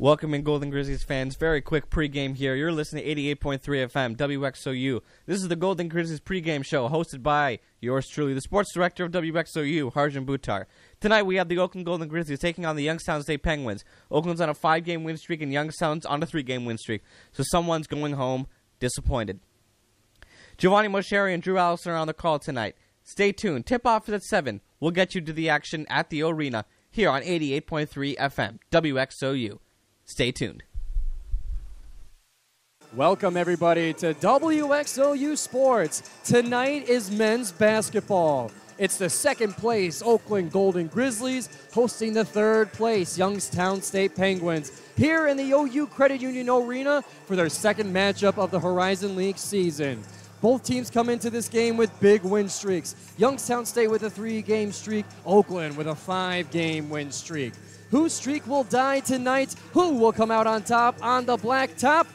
Welcome in, Golden Grizzlies fans. Very quick pregame here. You're listening to 88.3 FM, WXOU. This is the Golden Grizzlies pregame show hosted by yours truly, the sports director of WXOU, Harjun Buttar. Tonight we have the Oakland Golden Grizzlies taking on the Youngstown State Penguins. Oakland's on a 5-game win streak and Youngstown's on a 3-game win streak. So someone's going home disappointed. Giovanni, Moceri, and Allison are on the call tonight. Stay tuned. Tip-off is at 7. We'll get you to the action at the arena here on 88.3 FM, WXOU. Stay tuned. Welcome, everybody, to WXOU Sports. Tonight is men's basketball. It's the second place Oakland Golden Grizzlies hosting the third place Youngstown State Penguins here in the OU Credit Union Arena for their second matchup of the Horizon League season. Both teams come into this game with big win streaks. Youngstown State with a 3-game streak, Oakland with a 5-game win streak. Whose streak will die tonight? Who will come out on top on the blacktop?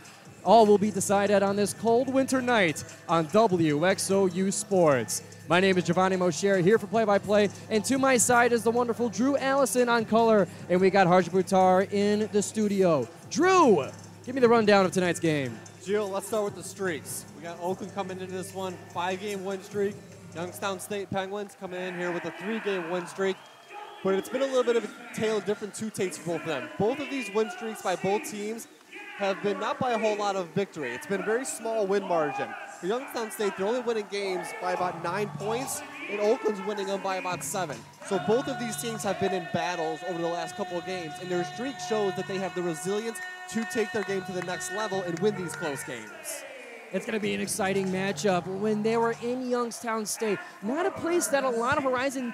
All will be decided on this cold winter night on WXOU Sports. My name is Giovanni Moceri here for play-by-play, and to my side is the wonderful Allison on color, and we got Harjun Buttar in the studio. Drew, give me the rundown of tonight's game. Jill, let's start with the streaks. We got Oakland coming into this one, 5-game win streak. Youngstown State Penguins coming in here with a 3-game win streak. But it's been a little bit of a tale of different two takes for both of them. Both of these win streaks by both teams have been not by a whole lot of victory. It's been a very small win margin. For Youngstown State, they're only winning games by about 9 points, and Oakland's winning them by about 7. So both of these teams have been in battles over the last couple of games, and their streak shows that they have the resilience to take their game to the next level and win these close games. It's going to be an exciting matchup. When they were in Youngstown State, not a place that a lot of Horizon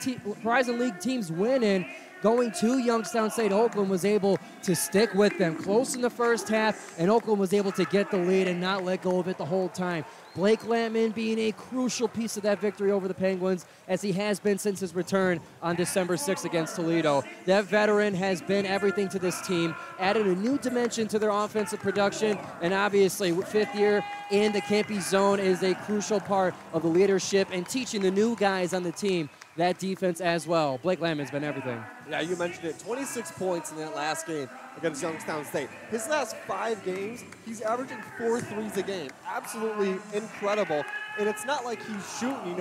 League teams win in, going to Youngstown State, Oakland was able to stick with them close in the first half, and Oakland was able to get the lead and not let go of it the whole time. Blake Lampman being a crucial piece of that victory over the Penguins, as he has been since his return on December 6th against Toledo. That veteran has been everything to this team, added a new dimension to their offensive production, and obviously, 5th year in the Campy zone is a crucial part of the leadership and teaching the new guys on the team that defense as well. Blake Lampman's been everything. Yeah, you mentioned it. 26 points in that last game against Youngstown State. His last 5 games, he's averaging 4 threes a game. Absolutely incredible. And it's not like he's shooting,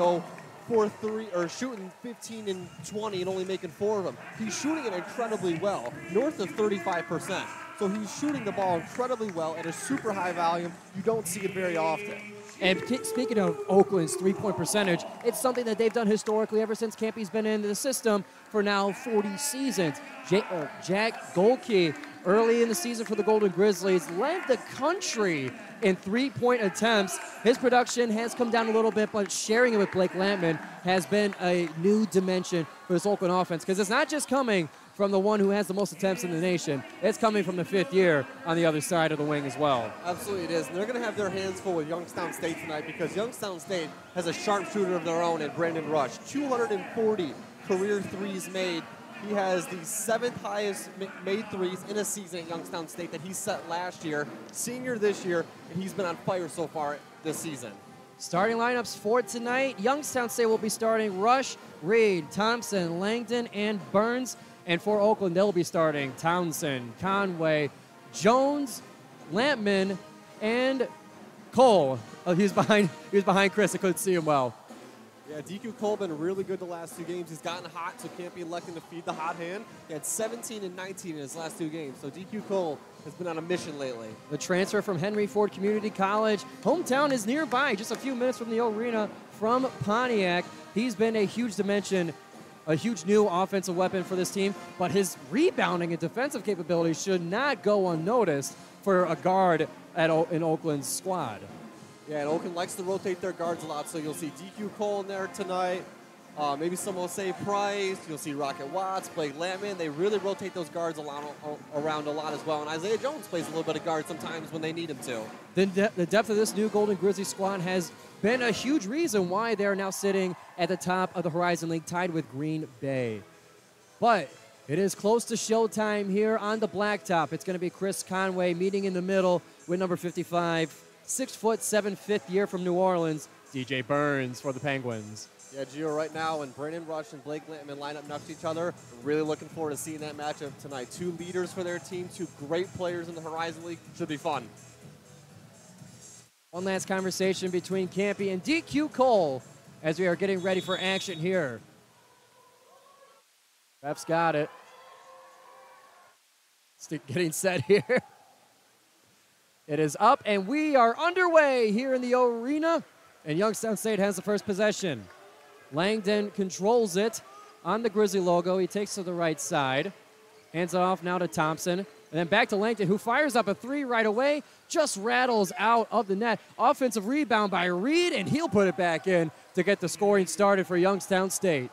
15 and 20 and only making 4 of them. He's shooting it incredibly well, north of 35%. So he's shooting the ball incredibly well at a super high volume. You don't see it very often. And speaking of Oakland's three-point percentage, it's something that they've done historically ever since Campy's been in the system for now 40 seasons. Jack Golke, early in the season for the Golden Grizzlies, led the country in three-point attempts. His production has come down a little bit, but sharing it with Blake Lampman has been a new dimension for this Oakland offense, because it's not just coming from the one who has the most attempts in the nation. It's coming from the 5th year on the other side of the wing as well. Absolutely it is. And they're going to have their hands full with Youngstown State tonight, because Youngstown State has a sharpshooter of their own in Brandon Rush. 240 career threes made. He has the 7th highest made threes in a season at Youngstown State that he set last year, senior this year, and he's been on fire so far this season. Starting lineups for tonight, Youngstown State will be starting Rush, Reed, Thompson, Langdon, and Burns. And for Oakland, they'll be starting Townsend, Conway, Jones, Lampman, and Cole. Oh, he was behind Chris. I couldn't see him well. Yeah, DQ Cole been really good the last 2 games. He's gotten hot, so can't be electing to feed the hot hand. He had 17 and 19 in his last 2 games, so DQ Cole has been on a mission lately. The transfer from Henry Ford Community College. Hometown is nearby, just a few minutes from the arena from Pontiac. He's been a huge dimension, a huge new offensive weapon for this team, but his rebounding and defensive capabilities should not go unnoticed for a guard in Oakland's squad. Yeah, and Oakland likes to rotate their guards a lot, so you'll see DQ Cole in there tonight. Maybe someone will say Price. You'll see Rocket Watts, Blake Lampman. They really rotate those guards around a lot as well. And Isaiah Jones plays a little bit of guard sometimes when they need him to. The depth of this new Golden Grizzly squad has been a huge reason why they're now sitting at the top of the Horizon League, tied with Green Bay. But it is close to showtime here on the blacktop. It's going to be Chris Conway meeting in the middle with number 55, 6'7", 5th year from New Orleans, DJ Burns for the Penguins. Yeah, Gio, right now, when Brandon Rush and Blake Lampman line up next to each other, I'm really looking forward to seeing that matchup tonight. Two leaders for their team, two great players in the Horizon League. Should be fun. One last conversation between Campy and DQ Cole as we are getting ready for action here. Ref's got it. Stick getting set here. It is up, and we are underway here in the arena. And Youngstown State has the first possession. Langdon controls it on the Grizzly logo. He takes to the right side. Hands it off now to Thompson. And then back to Langdon, who fires up a three right away. Just rattles out of the net. Offensive rebound by Reed, and he'll put it back in to get the scoring started for Youngstown State.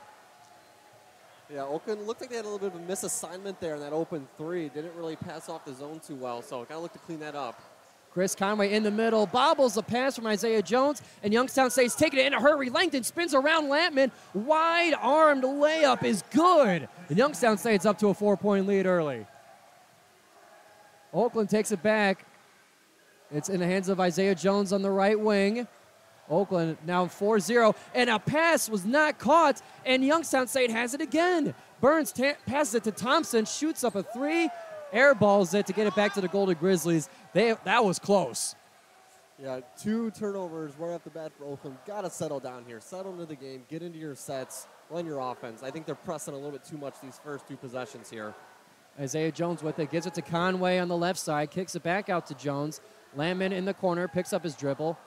Yeah, Oakland looked like they had a little bit of a misassignment there in that open three. Didn't really pass off the zone too well, so got to look to clean that up. Chris Conway in the middle, bobbles the pass from Isaiah Jones, and Youngstown State's taking it in a hurry. Langdon spins around Lampman. Wide-armed layup is good. And Youngstown State's up to a 4-point lead early. Oakland takes it back. It's in the hands of Isaiah Jones on the right wing. Oakland now 4-0, and a pass was not caught, and Youngstown State has it again. Burns passes it to Thompson, shoots up a three, airballs it to get it back to the Golden Grizzlies. That was close. Yeah, 2 turnovers right off the bat for Oakland. Got to settle down here. Settle into the game. Get into your sets. Run your offense. I think they're pressing a little bit too much these first 2 possessions here. Isaiah Jones with it. Gives it to Conway on the left side. Kicks it back out to Jones. Landman in the corner. Picks up his dribble.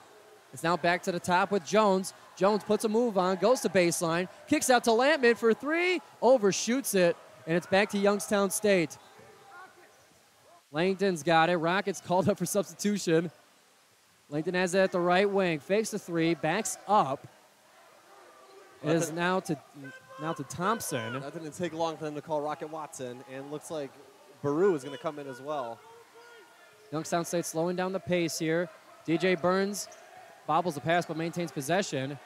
It's now back to the top with Jones. Jones puts a move on. Goes to baseline. Kicks out to Lampman for 3. Overshoots it. And it's back to Youngstown State. Langdon's got it. Rockets called up for substitution. Langdon has it at the right wing. Fakes the 3. Backs up. It is now to Thompson. That didn't take long for them to call Rocket Watson. And looks like Baru is going to come in as well. Youngstown State slowing down the pace here. DJ Burns bobbles the pass but maintains possession.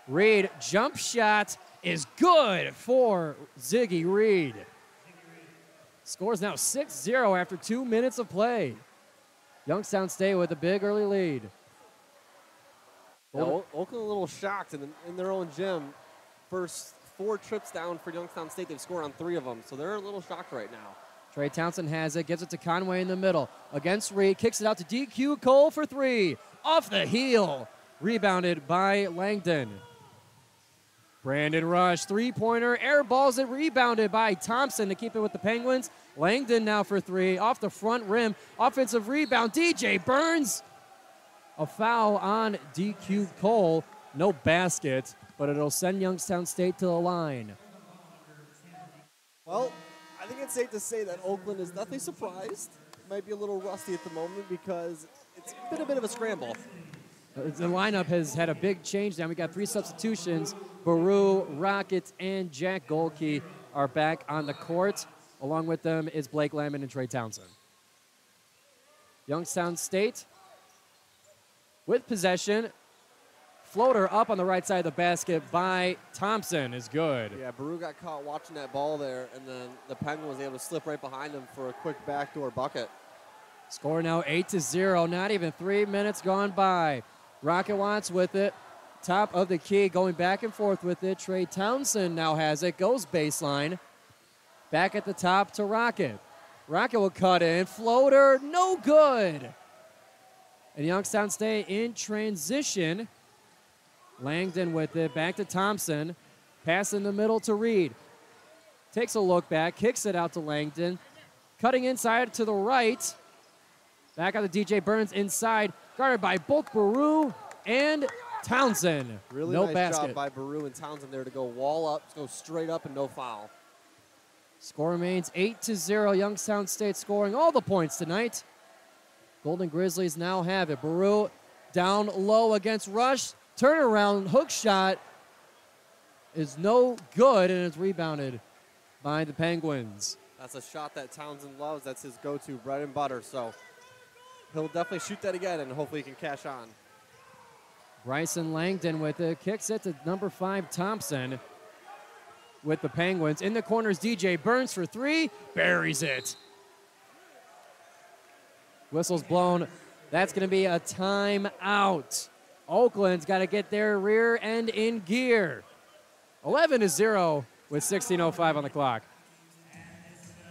Reed, jump shot is good for Ziggy Reed. Scores now 6-0 after 2 minutes of play. Youngstown State with a big early lead. Yeah, Oakland a little shocked in their own gym. First 4 trips down for Youngstown State. They've scored on 3 of them, so they're a little shocked right now. Trey Townsend has it, gives it to Conway in the middle. Against Reed, kicks it out to DQ Cole for 3. Off the heel. Rebounded by Langdon. Brandon Rush, three-pointer, airballs it, rebounded by Thompson to keep it with the Penguins. Langdon now for 3, off the front rim. Offensive rebound, DJ Burns. A foul on DQ Cole. No basket, but it'll send Youngstown State to the line. Well, I think it's safe to say that Oakland is definitely surprised. Might be a little rusty at the moment because it's been a bit of a scramble. The lineup has had a big change now. We got 3 substitutions. Baru, Rockets, and Jack Golke are back on the court. Along with them is Blake Lampman and Trey Townsend. Youngstown State with possession. Floater up on the right side of the basket by Thompson is good. Yeah, Baru got caught watching that ball there, and then the Penguin was able to slip right behind him for a quick backdoor bucket. Score now 8-0. Not even 3 minutes gone by. Rocket Watts with it. Top of the key, going back and forth with it. Trey Townsend now has it. Goes baseline. Back at the top to Rocket. Rocket will cut in. Floater, no good. And Youngstown State in transition. Langdon with it. Back to Thompson. Pass in the middle to Reed. Takes a look back. Kicks it out to Langdon. Cutting inside to the right. Back out to DJ Burns inside. Guarded by both Baru and Townsend. Really no nice basket. job by Baru and Townsend there to go wall up, go straight up, and no foul. Score remains 8-0. Youngstown State scoring all the points tonight. Golden Grizzlies now have it. Baru down low against Rush. Turnaround hook shot is no good, and it's rebounded by the Penguins. That's a shot that Townsend loves. That's his go-to, bread and butter. So he'll definitely shoot that again, and hopefully he can cash on. Bryson Langdon with it. Kicks it to number 5, Thompson with the Penguins. In the corners, DJ Burns for 3. Buries it. Whistle's blown. That's going to be a timeout. Oakland's got to get their rear end in gear. 11-0 with 16:05 on the clock.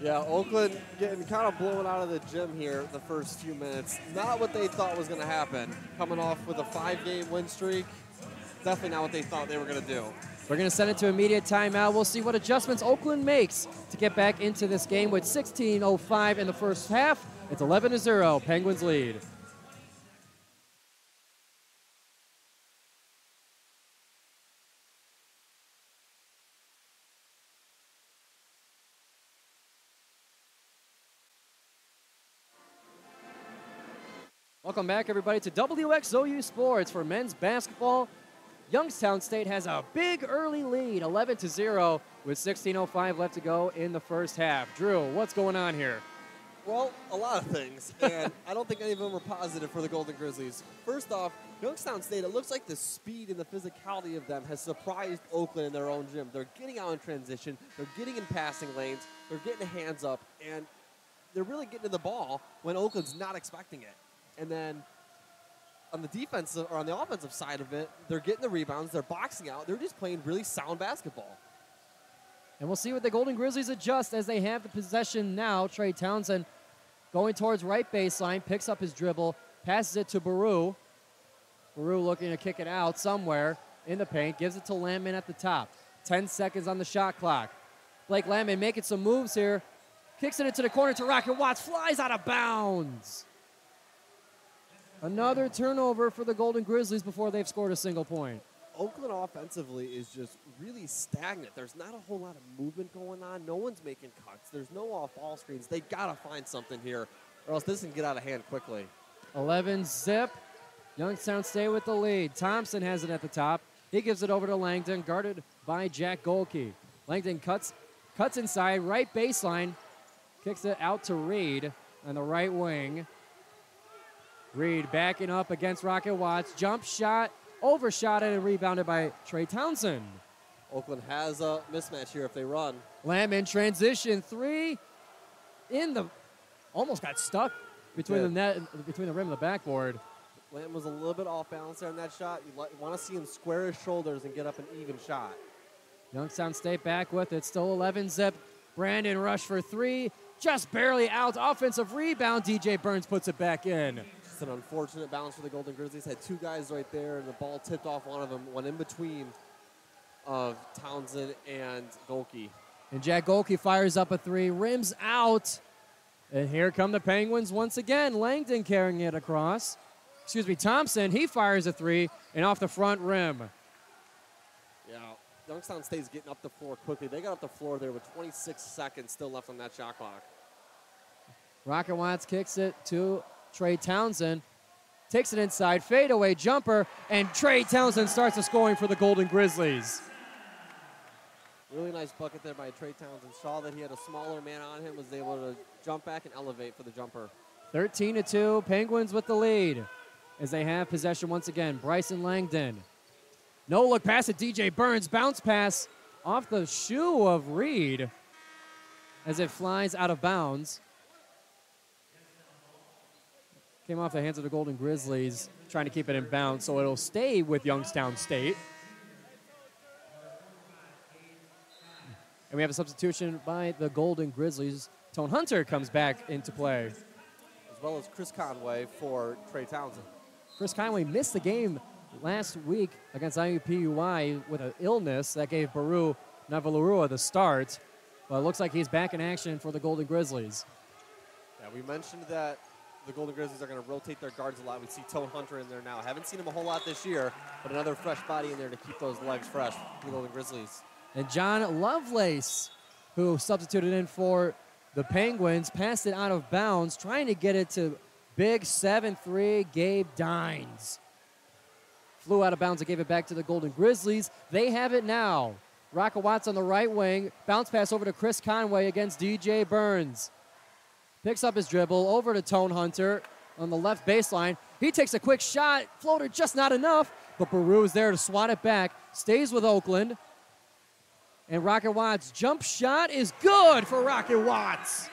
Yeah, Oakland getting kind of blown out of the gym here the first few minutes. Not what they thought was going to happen. Coming off with a 5-game win streak, definitely not what they thought they were going to do. We're going to send it to immediate timeout. We'll see what adjustments Oakland makes to get back into this game with 16:05 in the first half. It's 11-0, Penguins lead. Welcome back, everybody, to WXOU Sports for men's basketball. Youngstown State has a big early lead, 11-0, with 16:05 left to go in the first half. Drew, what's going on here? Well, a lot of things, and I don't think any of them are positive for the Golden Grizzlies. First off, Youngstown State, it looks like the speed and the physicality of them has surprised Oakland in their own gym. They're getting out in transition, they're getting in passing lanes, they're getting hands up, and they're really getting to the ball when Oakland's not expecting it. And then on the defensive or on the offensive side of it, they're getting the rebounds, they're boxing out, they're just playing really sound basketball. And we'll see what the Golden Grizzlies adjust as they have the possession now. Trey Townsend going towards right baseline, picks up his dribble, passes it to Baru. Baru looking to kick it out somewhere in the paint, gives it to Landman at the top. 10 seconds on the shot clock. Blake Landman making some moves here, kicks it into the corner to Rocket Watts, flies out of bounds. Another turnover for the Golden Grizzlies before they've scored a single point. Oakland offensively is just really stagnant. There's not a whole lot of movement going on. No one's making cuts. There's no off-ball screens. They got to find something here, or else this can get out of hand quickly. 11-zip. Youngstown State with the lead. Thompson has it at the top. He gives it over to Langdon, guarded by Jack Golke. Langdon cuts inside, right baseline, kicks it out to Reed on the right wing. Reed backing up against Rocket Watts. Jump shot, overshotted and rebounded by Trey Townsend. Oakland has a mismatch here if they run. Lamb in transition, three in the, almost got stuck between the net, between the rim and the backboard. Lamb was a little bit off balance there on that shot. You want to see him square his shoulders and get up an even shot. Youngstown State back with it, still 11-zip. Brandon rush for three, just barely out. Offensive rebound, DJ Burns puts it back in. It's an unfortunate balance for the Golden Grizzlies. Had two guys right there, and the ball tipped off one of them, one in between of Townsend and Golke. And Jack Golke fires up a three, rims out. And here come the Penguins once again. Langdon carrying it across. Excuse me, Thompson, he fires a three and off the front rim. Yeah, Youngstown State's getting up the floor quickly. They got up the floor there with 26 seconds still left on that shot clock. Rocket Watts kicks it to Trey Townsend. Takes it inside, fadeaway jumper, and Trey Townsend starts the scoring for the Golden Grizzlies. Really nice bucket there by Trey Townsend. Saw that he had a smaller man on him, was able to jump back and elevate for the jumper. 13-2, Penguins with the lead as they have possession once again. Bryson Langdon. No look pass at DJ Burns. Bounce pass off the shoe of Reed as it flies out of bounds. Came off the hands of the Golden Grizzlies, trying to keep it in bounds, so it'll stay with Youngstown State. And we have a substitution by the Golden Grizzlies. Tone Hunter comes back into play. As well as Chris Conway for Trey Townsend. Chris Conway missed the game last week against IUPUI with an illness that gave Baru Navalurua the start. But it looks like he's back in action for the Golden Grizzlies. Yeah, we mentioned that the Golden Grizzlies are going to rotate their guards a lot. We see Tone Hunter in there now. Haven't seen him a whole lot this year, but another fresh body in there to keep those legs fresh for the Golden Grizzlies. And John Lovelace, who substituted in for the Penguins, passed it out of bounds, trying to get it to big 7'3" Gabe Dines. Flew out of bounds and gave it back to the Golden Grizzlies. They have it now. Rocket Watts on the right wing. Bounce pass over to Chris Conway against DJ Burns. Picks up his dribble over to Tone Hunter on the left baseline. He takes a quick shot. Floater just not enough, but Baru is there to swat it back. Stays with Oakland. And Rocket Watts' jump shot is good for Rocket Watts.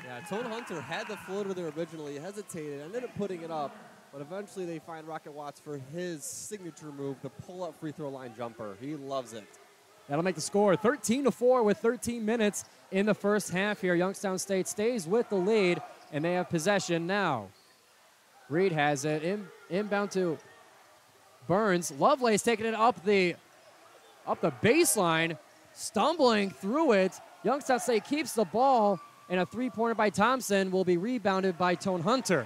Yeah, Tone Hunter had the floater there originally, hesitated, ended up putting it up, but eventually they find Rocket Watts for his signature move, the pull-up free throw line jumper. He loves it. That'll make the score 13-4 with 13 minutes in the first half here. Youngstown State stays with the lead, and they have possession now. Reed has it, inbound to Burns. Lovelace taking it up the baseline, stumbling through it. Youngstown State keeps the ball, and a three-pointer by Thompson will be rebounded by Tone Hunter.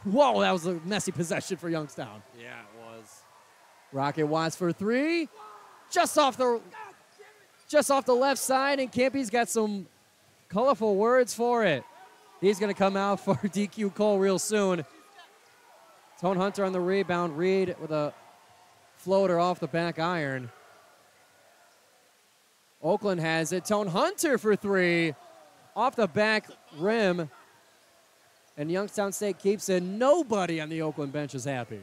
Whoa, that was a messy possession for Youngstown. Yeah, it was. Rocket Watts for three. Just off the left side, and Campy's got some colorful words for it. He's going to come out for DQ Cole real soon. Tone Hunter on the rebound. Reed with a floater off the back iron. Oakland has it. Tone Hunter for three. Off the back rim. And Youngstown State keeps it. Nobody on the Oakland bench is happy.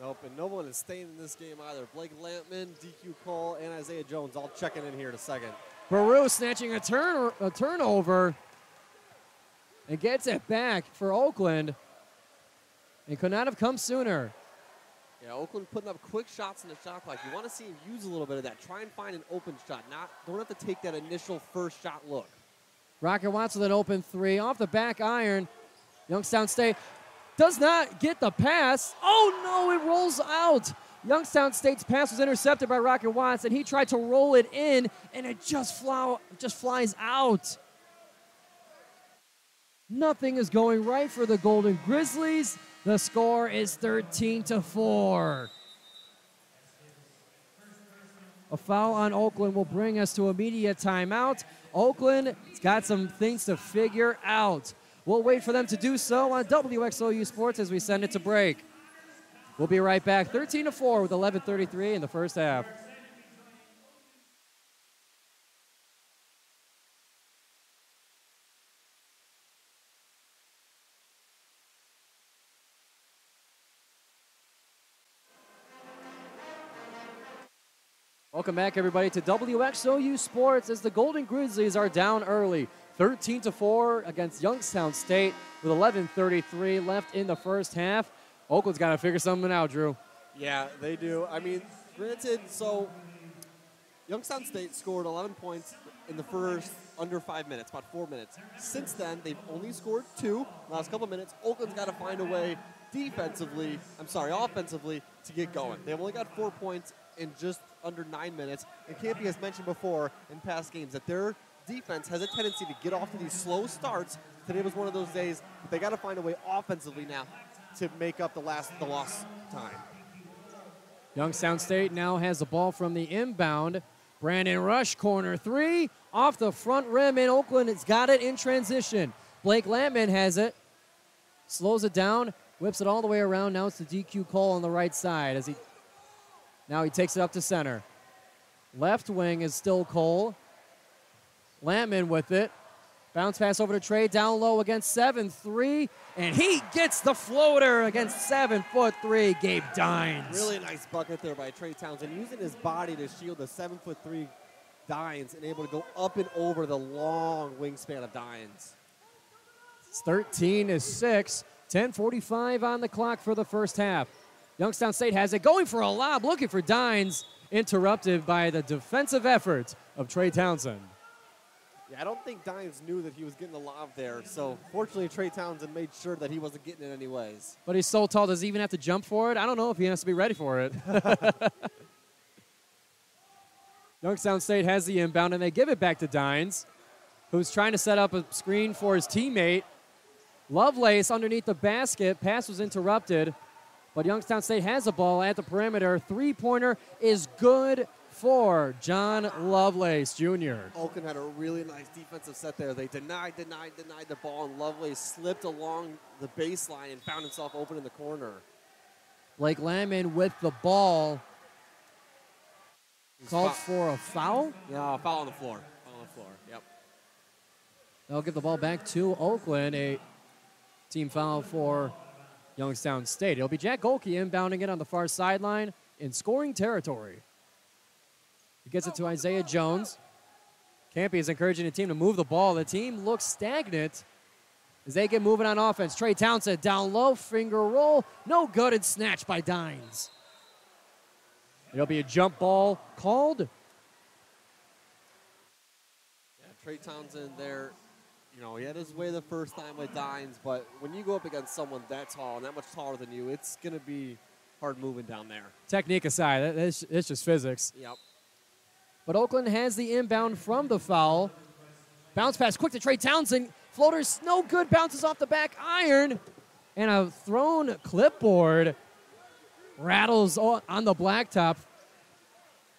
Nope, and no one is staying in this game either. Blake Lampman, DQ Cole, and Isaiah Jones all checking in here in a second. Baru snatching a turnover and gets it back for Oakland. It could not have come sooner. Yeah, Oakland putting up quick shots in the shot clock. You want to see him use a little bit of that. Try and find an open shot. Don't have to take that initial first shot look. Rocket Watts with an open three off the back iron. Youngstown State does not get the pass. Oh, no, it rolls out. Youngstown State's pass was intercepted by Rocket Watts, and he tried to roll it in, and it just flies out. Nothing is going right for the Golden Grizzlies. The score is 13-4. A foul on Oakland will bring us to immediate timeout. Oakland's got some things to figure out. We'll wait for them to do so on WXOU Sports as we send it to break. We'll be right back. 13-4 with 11:33 in the first half. Welcome back, everybody, to WXOU Sports as the Golden Grizzlies are down early. 13-4 against Youngstown State with 11:33 left in the first half. Oakland's got to figure something out, Drew. Yeah, they do. I mean, granted, so Youngstown State scored 11 points in the first under 5 minutes, about 4 minutes. Since then, they've only scored 2 last couple minutes. Oakland's got to find a way offensively, to get going. They've only got 4 points in just under 9 minutes. And Campy has mentioned before in past games that their defense has a tendency to get off to these slow starts. Today was one of those days, but they got to find a way offensively now to make up the lost time. Youngstown State now has the ball from the inbound. Brandon Rush, corner three, off the front rim, and Oakland has got it in transition. Blake Lampman has it, slows it down, whips it all the way around. Now it's to DQ Cole on the right side as he takes it up to center. Left wing is still Cole. Lampman with it. Bounce pass over to Trey, down low against 7'3", and he gets the floater against 7'3", Gabe Dines. Really nice bucket there by Trey Townsend, using his body to shield the 7'3" Dines and able to go up and over the long wingspan of Dines. It's 13-6, 10:45 on the clock for the first half. Youngstown State has it, going for a lob, looking for Dines, interrupted by the defensive efforts of Trey Townsend. Yeah, I don't think Dines knew that he was getting the lob there, so fortunately Trey Townsend made sure that he wasn't getting it anyways. But he's so tall, does he even have to jump for it? I don't know if he has to be ready for it. Youngstown State has the inbound, and they give it back to Dines, who's trying to set up a screen for his teammate. Lovelace underneath the basket. Pass was interrupted, but Youngstown State has the ball at the perimeter. Three-pointer is good for John Lovelace, Jr. Oakland had a really nice defensive set there. They denied the ball, and Lovelace slipped along the baseline and found himself open in the corner. Blake Lampman with the ball. Called for a foul? Yeah, foul on the floor. Yep. They'll give the ball back to Oakland. A team foul for Youngstown State. It'll be Jack Golke inbounding it on the far sideline in scoring territory. He gets it to Isaiah Jones. Campy is encouraging the team to move the ball. The team looks stagnant as they get moving on offense. Trey Townsend down low, finger roll. No good, and snatched by Dines. It'll be a jump ball called. Trey Townsend there, you know, he had his way the first time with Dines, but when you go up against someone that tall and that much taller than you, it's going to be hard moving down there. Technique aside, it's just physics. Yep. But Oakland has the inbound from the foul. Bounce pass quick to Trey Townsend. Floater's no good, bounces off the back iron. And a thrown clipboard rattles on the blacktop.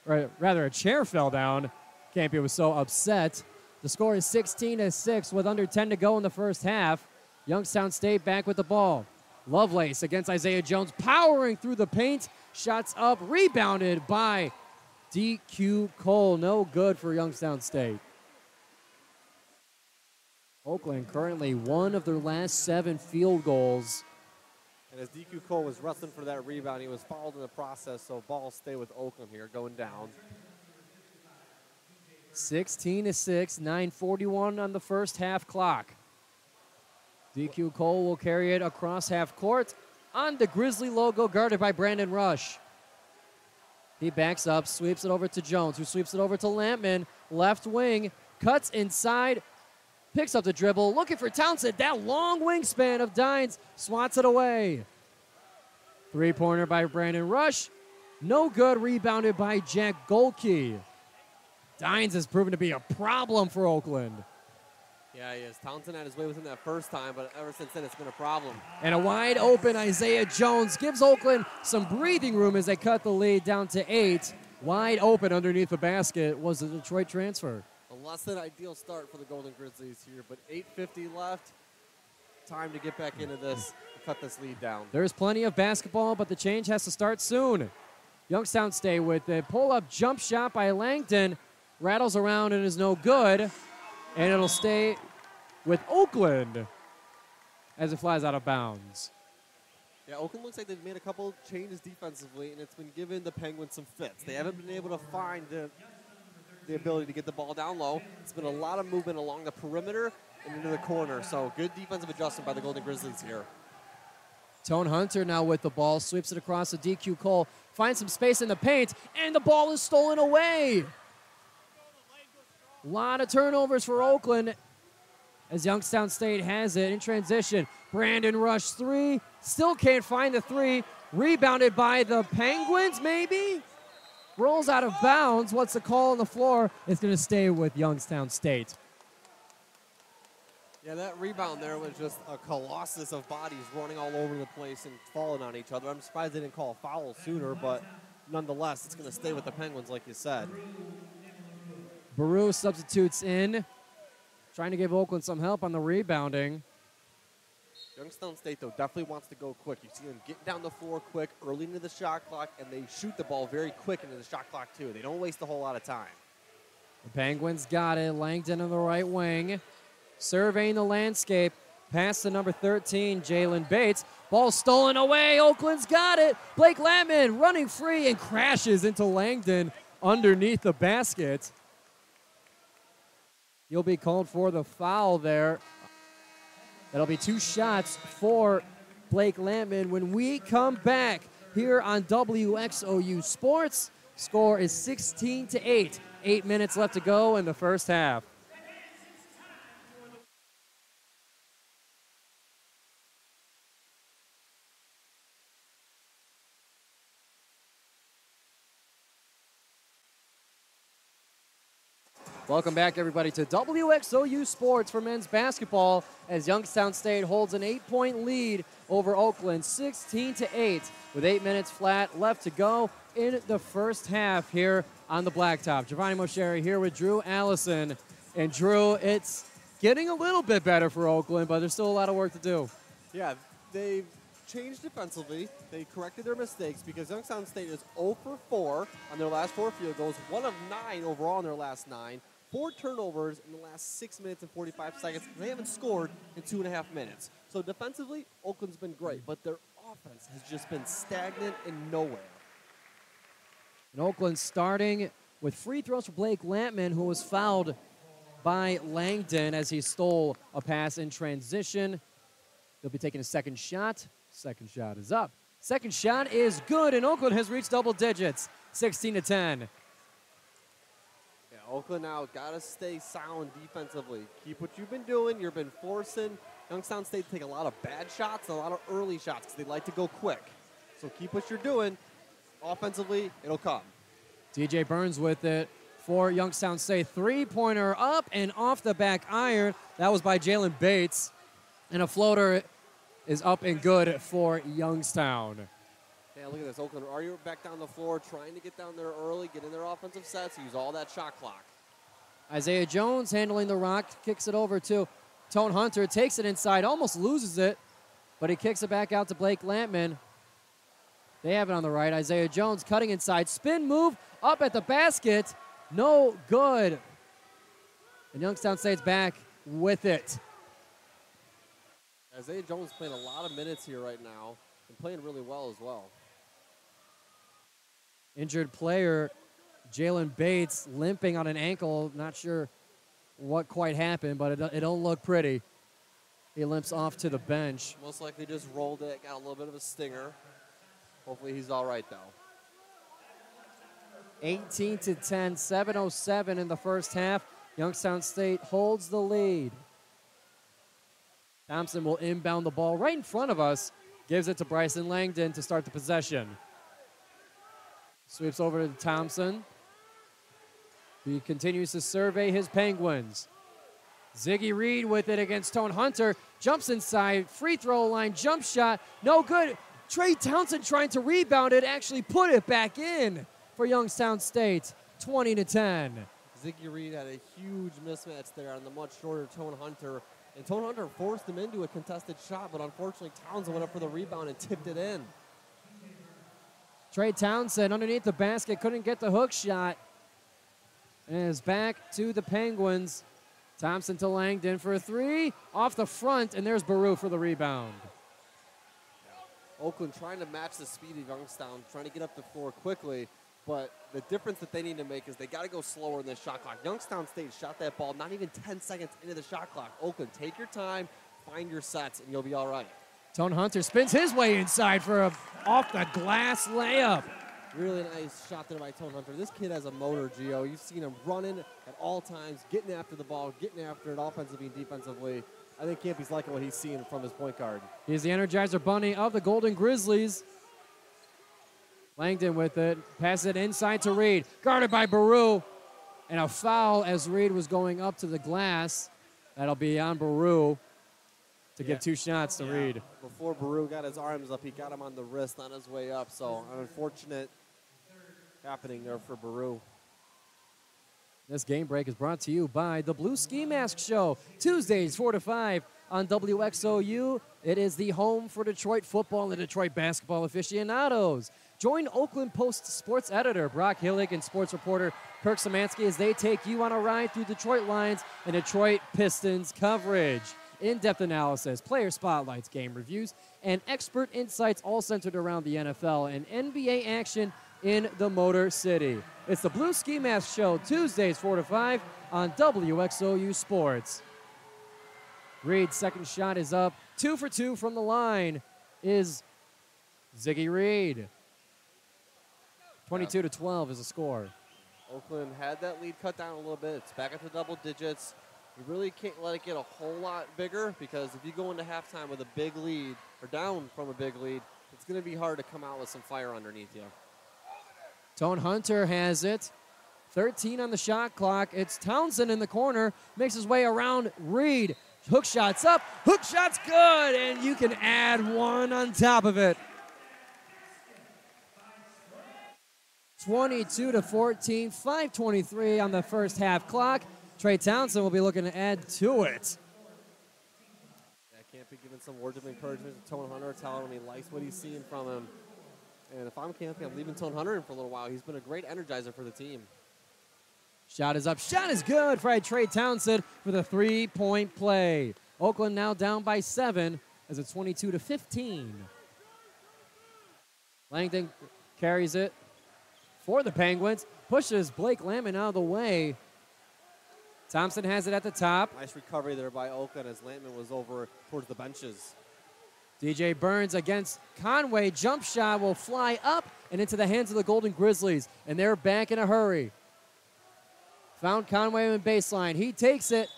Or rather, a chair fell down. Campy was so upset. The score is 16-6 with under 10 to go in the first half. Youngstown State back with the ball. Lovelace against Isaiah Jones, powering through the paint. Shots up, rebounded by DQ Cole. No good for Youngstown State. Oakland currently one of their last 7 field goals. And as DQ Cole was wrestling for that rebound, he was fouled in the process, so ball stay with Oakland here, going down. 16-6, 9:41 on the first half clock. DQ Cole will carry it across half court on the Grizzly logo, guarded by Brandon Rush. He backs up, sweeps it over to Jones, who sweeps it over to Lampman. Left wing, cuts inside, picks up the dribble, looking for Townsend. That long wingspan of Dines swats it away. Three-pointer by Brandon Rush. No good, rebounded by Jack Golke. Dines has proven to be a problem for Oakland. Yeah, he is. Townsend had his way with him that first time, but ever since then it's been a problem. And a wide open Isaiah Jones gives Oakland some breathing room as they cut the lead down to 8. Wide open underneath the basket was the Detroit transfer. A less than ideal start for the Golden Grizzlies here, but 8:50 left. Time to get back into this and cut this lead down. There's plenty of basketball, but the change has to start soon. Youngstown State with a pull-up jump shot by Langdon. Rattles around and is no good. And it'll stay with Oakland as it flies out of bounds. Yeah, Oakland looks like they've made a couple changes defensively, and it's been giving the Penguins some fits. They haven't been able to find the ability to get the ball down low. It's been a lot of movement along the perimeter and into the corner. So good defensive adjustment by the Golden Grizzlies here. Tone Hunter now with the ball, sweeps it across to DQ Cole, finds some space in the paint, and the ball is stolen away. A lot of turnovers for Oakland as Youngstown State has it in transition. Brandon Rush 3, still can't find the 3. Rebounded by the Penguins, maybe? Rolls out of bounds. What's the call on the floor? It's going to stay with Youngstown State. Yeah, that rebound there was just a colossus of bodies running all over the place and falling on each other. I'm surprised they didn't call a foul sooner, but nonetheless, it's going to stay with the Penguins, like you said. Baru substitutes in, trying to give Oakland some help on the rebounding. Youngstown State, though, definitely wants to go quick. You see them get down the floor quick, early into the shot clock, and they shoot the ball very quick into the shot clock, too. They don't waste a whole lot of time. The Penguins got it. Langdon on the right wing, surveying the landscape. Pass to number 13, Jalen Bates. Ball stolen away. Oakland's got it. Blake Lampman running free and crashes into Langdon underneath the basket. You'll be called for the foul there. That'll be 2 shots for Blake Lampman. When we come back here on WXOU Sports, score is 16-8. 8 minutes left to go in the first half. Welcome back, everybody, to WXOU Sports for men's basketball as Youngstown State holds an 8-point lead over Oakland, 16-8, with 8 minutes flat left to go in the first half here on the blacktop. Giovanni Moceri here with Drew Allison. And Drew, it's getting a little bit better for Oakland, but there's still a lot of work to do. Yeah, they've changed defensively. They corrected their mistakes because Youngstown State is 0 for 4 on their last 4 field goals, 1 of 9 overall in their last 9. 4 turnovers in the last 6 minutes and 45 seconds. They haven't scored in 2.5 minutes. So defensively, Oakland's been great, but their offense has just been stagnant and nowhere. And Oakland starting with free throws for Blake Lampman, who was fouled by Langdon as he stole a pass in transition. They'll be taking a second shot. Second shot is up. Second shot is good, and Oakland has reached double digits, 16-10. Oakland now got to stay sound defensively. Keep what you've been doing. You've been forcing Youngstown State to take a lot of bad shots, a lot of early shots because they like to go quick. So keep what you're doing. Offensively, it'll come. DJ Burns with it for Youngstown State. Three-pointer up and off the back iron. That was by Jalen Bates. And a floater is up and good for Youngstown. Yeah, look at this. Oakland are you back down the floor, trying to get down there early, get in their offensive sets, use all that shot clock. Isaiah Jones handling the rock, kicks it over to Tone Hunter, takes it inside, almost loses it, but he kicks it back out to Blake Lampman. They have it on the right. Isaiah Jones cutting inside, spin move up at the basket, no good. And Youngstown State's back with it. Isaiah Jones playing a lot of minutes here right now and playing really well as well. Injured player Jalen Bates limping on an ankle. Not sure what quite happened, but it don't look pretty. He limps off to the bench. Most likely just rolled it, got a little bit of a stinger. Hopefully he's all right, though. 18-10, 7:07 in the first half. Youngstown State holds the lead. Thompson will inbound the ball right in front of us. Gives it to Bryson Langdon to start the possession. Sweeps over to Thompson. He continues to survey his Penguins. Ziggy Reed with it against Tone Hunter. Jumps inside. Free throw line. Jump shot. No good. Trey Townsend trying to rebound it. Actually put it back in for Youngstown State. 20-10. Ziggy Reed had a huge mismatch there on the much shorter Tone Hunter. And Tone Hunter forced him into a contested shot, but unfortunately Townsend went up for the rebound and tipped it in. Trey Townsend underneath the basket, couldn't get the hook shot. And is back to the Penguins. Thompson to Langdon for a three. Off the front, and there's Baru for the rebound. Oakland trying to match the speed of Youngstown, trying to get up the floor quickly. But the difference that they need to make is they got to go slower in this shot clock. Youngstown State shot that ball not even 10 seconds into the shot clock. Oakland, take your time, find your sets, and you'll be all right. Tone Hunter spins his way inside for a off-the-glass layup. Really nice shot there by Tone Hunter. This kid has a motor, Gio. You've seen him running at all times, getting after the ball, getting after it offensively and defensively. I think Campy's liking what he's seeing from his point guard. He's the Energizer Bunny of the Golden Grizzlies. Langdon with it. Pass it inside to Reed. Guarded by Baru. And a foul as Reed was going up to the glass. That'll be on Baru to give two shots to Reed. Before Baru got his arms up, he got him on the wrist on his way up. So an unfortunate happening there for Baru. This game break is brought to you by the Blue Ski Mask Show. Tuesdays 4 to 5 on WXOU. It is the home for Detroit football and Detroit basketball aficionados. Join Oakland Post sports editor Brock Hillig and sports reporter Kirk Szymanski as they take you on a ride through Detroit Lions and Detroit Pistons coverage. In-depth analysis, player spotlights, game reviews, and expert insights all centered around the NFL and NBA action in the Motor City. It's the Blue Ski Mask Show, Tuesdays 4 to 5 on WXOU Sports. Reed's second shot is up. 2 for 2 from the line is Ziggy Reed. 22-12 is the score. Oakland had that lead cut down a little bit. It's back at the double digits. You really can't let it get a whole lot bigger because if you go into halftime with a big lead or down from a big lead, it's going to be hard to come out with some fire underneath you. Tone Hunter has it. 13 on the shot clock. It's Townsend in the corner. Makes his way around Reed. Hook shot's up. Hook shot's good. And you can add one on top of it. 22-14. 5:23 on the first half clock. Trey Townsend will be looking to add to it. Yeah, can't be giving some words of encouragement to Tone Hunter, telling him he likes what he's seeing from him. And if I'm Campy, I'm leaving Tone Hunter in for a little while. He's been a great energizer for the team. Shot is up. Shot is good for Trey Townsend for the three-point play. Oakland now down by 7 as it's 22-15. Langdon carries it for the Penguins. Pushes Blake Lampman out of the way. Thompson has it at the top. Nice recovery there by Oakland as Lampman was over towards the benches. DJ Burns against Conway. Jump shot will fly up and into the hands of the Golden Grizzlies. And they're back in a hurry. Found Conway in baseline. He takes it.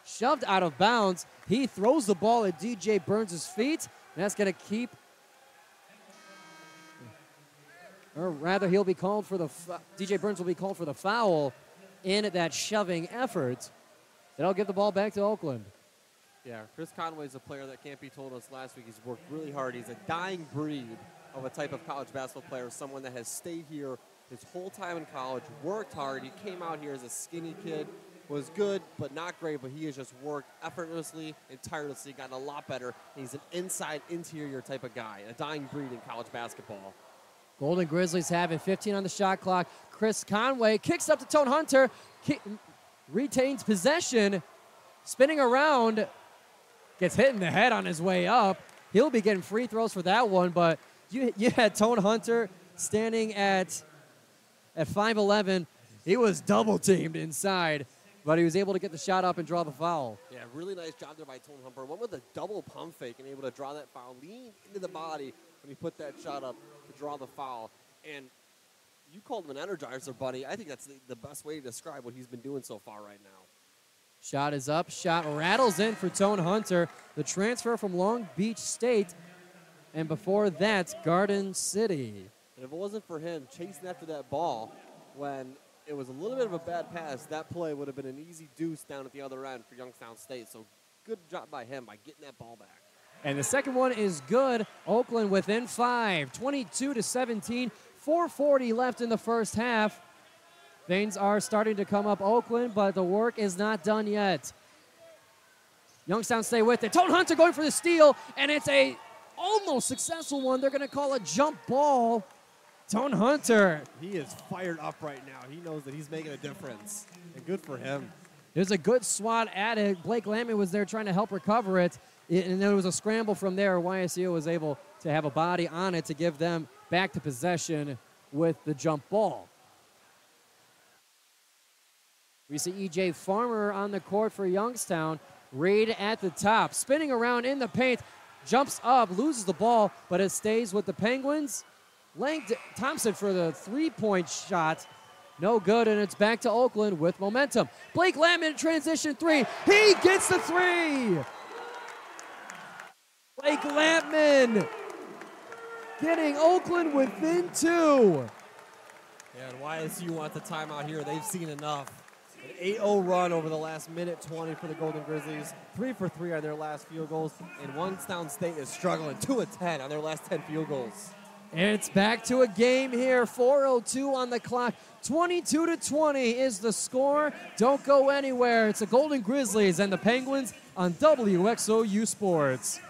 Shoved out of bounds. He throws the ball at DJ Burns' feet. And that's going to keep, or rather he'll be called for the, DJ Burns will be called for the foul in that shoving effort. That'll give the ball back to Oakland. Yeah, Chris Conway's a player that can't be told us last week. He's worked really hard. He's a dying breed of a type of college basketball player, someone that has stayed here his whole time in college, worked hard. He came out here as a skinny kid, was good but not great, but he has just worked effortlessly and tirelessly, gotten a lot better. He's an inside interior type of guy, a dying breed in college basketball. Golden Grizzlies have it, 15 on the shot clock. Chris Conway kicks up to Tone Hunter, retains possession, spinning around, gets hit in the head on his way up. He'll be getting free throws for that one, but you had Tone Hunter standing at 5'11". He was double teamed inside, but he was able to get the shot up and draw the foul. Yeah, really nice job there by Tone Hunter. Went with a double pump fake and able to draw that foul, lean into the body when he put that shot up to draw the foul. And you called him an energizer, buddy. I think that's the best way to describe what he's been doing so far right now. Shot is up. Shot rattles in for Tone Hunter, the transfer from Long Beach State. And before that, Garden City. And if it wasn't for him chasing after that ball when it was a little bit of a bad pass, that play would have been an easy deuce down at the other end for Youngstown State. So good job by him by getting that ball back. And the second one is good. Oakland within 5, 22-17, 4:40 left in the first half. Things are starting to come up Oakland, but the work is not done yet. Youngstown State with it. Tone Hunter going for the steal, and it's a almost successful one. They're going to call a jump ball. Tone Hunter. He is fired up right now. He knows that he's making a difference, and good for him. There's a good swat at it. Blake Lampman was there trying to help recover it, and there was a scramble from there. YSU was able to have a body on it to give them back to possession with the jump ball. We see E.J. Farmer on the court for Youngstown. Reed at the top, spinning around in the paint, jumps up, loses the ball, but it stays with the Penguins. Langdon Thompson for the three-point shot. No good, and it's back to Oakland with momentum. Blake Lampman transition three. He gets the three. Blake Lampman getting Oakland within 2. Yeah, and YSU wants a timeout here. They've seen enough. An 8-0 run over the last minute 20 for the Golden Grizzlies. 3 for 3 on their last field goals. And Youngstown State is struggling. 2 of 10 on their last 10 field goals. And it's back to a game here. 4:02 on the clock. 22-20 is the score. Don't go anywhere. It's the Golden Grizzlies and the Penguins on WXOU Sports.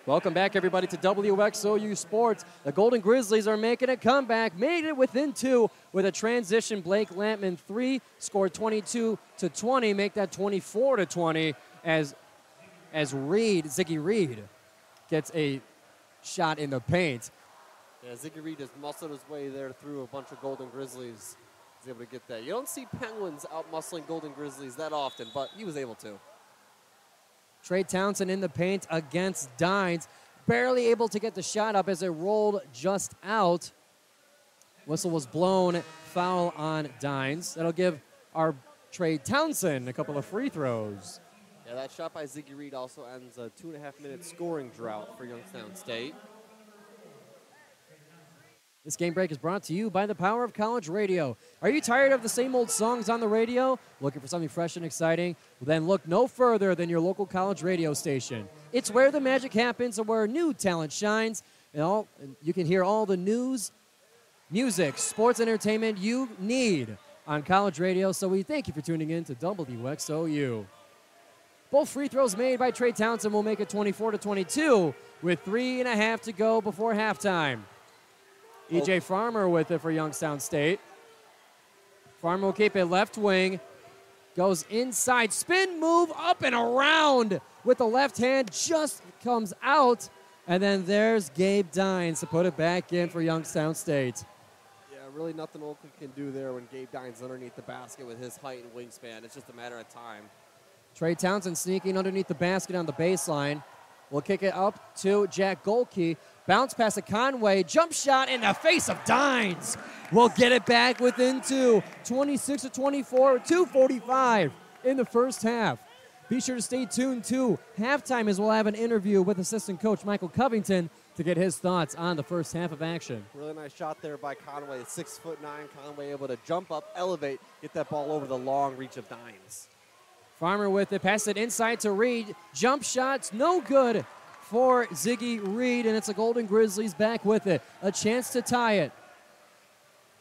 Welcome back, everybody, to WXOU Sports. The Golden Grizzlies are making a comeback, made it within 2 with a transition. Blake Lampman 3, scored 22-20, make that 24-20 as Ziggy Reed gets a shot in the paint. Yeah, Ziggy Reed just muscled his way there through a bunch of Golden Grizzlies. He's able to get that. You don't see Penguins out-muscling Golden Grizzlies that often, but he was able to. Trey Townsend in the paint against Dines. Barely able to get the shot up as it rolled just out. Whistle was blown. Foul on Dines. That'll give our Trey Townsend a couple of free throws. Yeah, that shot by Ziggy Reed also ends a 2.5-minute scoring drought for Youngstown State. This game break is brought to you by the power of college radio. Are you tired of the same old songs on the radio? Looking for something fresh and exciting? Well, then look no further than your local college radio station. It's where the magic happens and where new talent shines. And you can hear all the news, music, sports, entertainment you need on college radio. So we thank you for tuning in to WXOU. Both free throws made by Trey Townsend will make it 24-22 with 3.5 to go before halftime. E.J. Farmer with it for Youngstown State. Farmer will keep it left wing. Goes inside. Spin move up and around with the left hand. Just comes out. And then there's Gabe Dines to put it back in for Youngstown State. Yeah, really nothing Oakland can do there when Gabe Dines underneath the basket with his height and wingspan. It's just a matter of time. Trey Townsend sneaking underneath the basket on the baseline. We'll kick it up to Jack Golke. Bounce pass to Conway. Jump shot in the face of Dines. We'll get it back within 2. 26-24, 2:45 in the first half. Be sure to stay tuned to halftime as we'll have an interview with assistant coach Michael Covington to get his thoughts on the first half of action. Really nice shot there by Conway. 6'9" Conway able to jump up, elevate, get that ball over the long reach of Dines. Farmer with it, pass it inside to Reed. Jump shots, no good for Ziggy Reed, and it's the Golden Grizzlies back with it. A chance to tie it.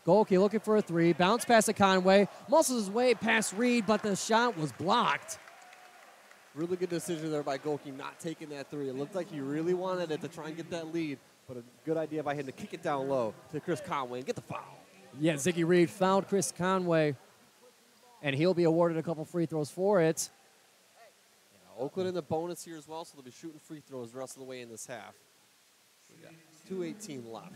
Golke looking for a 3. Bounce pass to Conway. Muscles his way past Reed, but the shot was blocked. Really good decision there by Golke not taking that 3. It looked like he really wanted it to try and get that lead, but a good idea by him to kick it down low to Chris Conway and get the foul. Yeah, Ziggy Reed fouled Chris Conway, and he'll be awarded a couple free throws for it. Yeah, Oakland in the bonus here as well, so they'll be shooting free throws the rest of the way in this half. We got 2:18 left.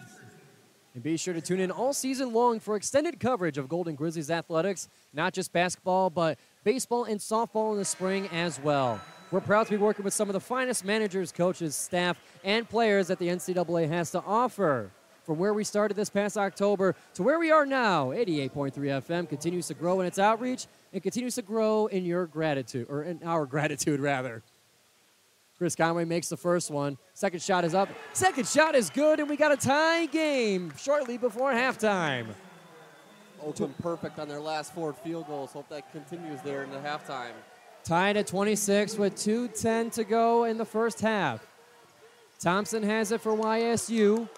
And be sure to tune in all season long for extended coverage of Golden Grizzlies athletics, not just basketball, but baseball and softball in the spring as well. We're proud to be working with some of the finest managers, coaches, staff, and players that the NCAA has to offer. From where we started this past October to where we are now, 88.3 FM continues to grow in its outreach and continues to grow in your gratitude, or in our gratitude, rather. Chris Conway makes the first one. Second shot is up. Second shot is good, and we got a tie game shortly before halftime. Oakland perfect on their last 4 field goals. Hope that continues there in the halftime. Tied at 26 with 2:10 to go in the first half. Thompson has it for YSU.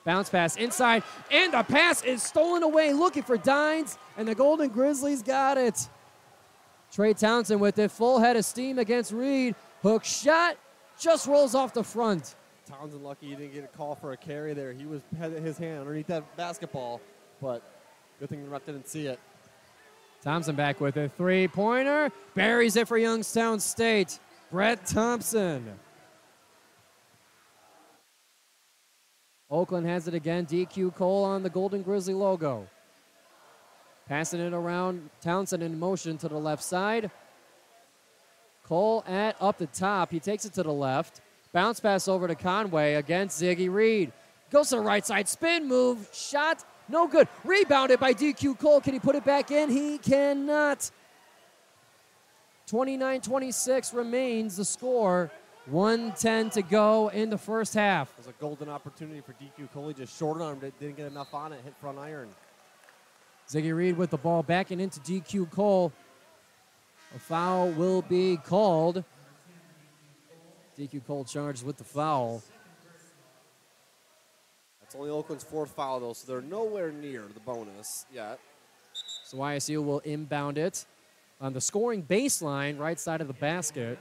Bounce pass inside, and the pass is stolen away, looking for Dines, and the Golden Grizzlies got it. Trey Townsend with it, full head of steam against Reed. Hook shot, just rolls off the front. Townsend lucky he didn't get a call for a carry there. He had his hand underneath that basketball, but good thing the ref didn't see it. Thompson back with it, 3-pointer, buries it for Youngstown State. Brett Thompson. Oakland has it again. DQ Cole on the Golden Grizzly logo. Passing it around. Townsend in motion to the left side. Cole up the top. He takes it to the left. Bounce pass over to Conway against Ziggy Reed. Goes to the right side. Spin move. Shot. No good. Rebounded by DQ Cole. Can he put it back in? He cannot. 29-26 remains the score. 1:10 to go in the first half. It was a golden opportunity for DQ Cole. He just shorted on him, didn't get enough on it, hit front iron. Ziggy Reed with the ball backing into DQ Cole. A foul will be called. DQ Cole charged with the foul. That's only Oakland's 4th foul, though, so they're nowhere near the bonus yet. So YSU will inbound it on the scoring baseline, right side of the basket.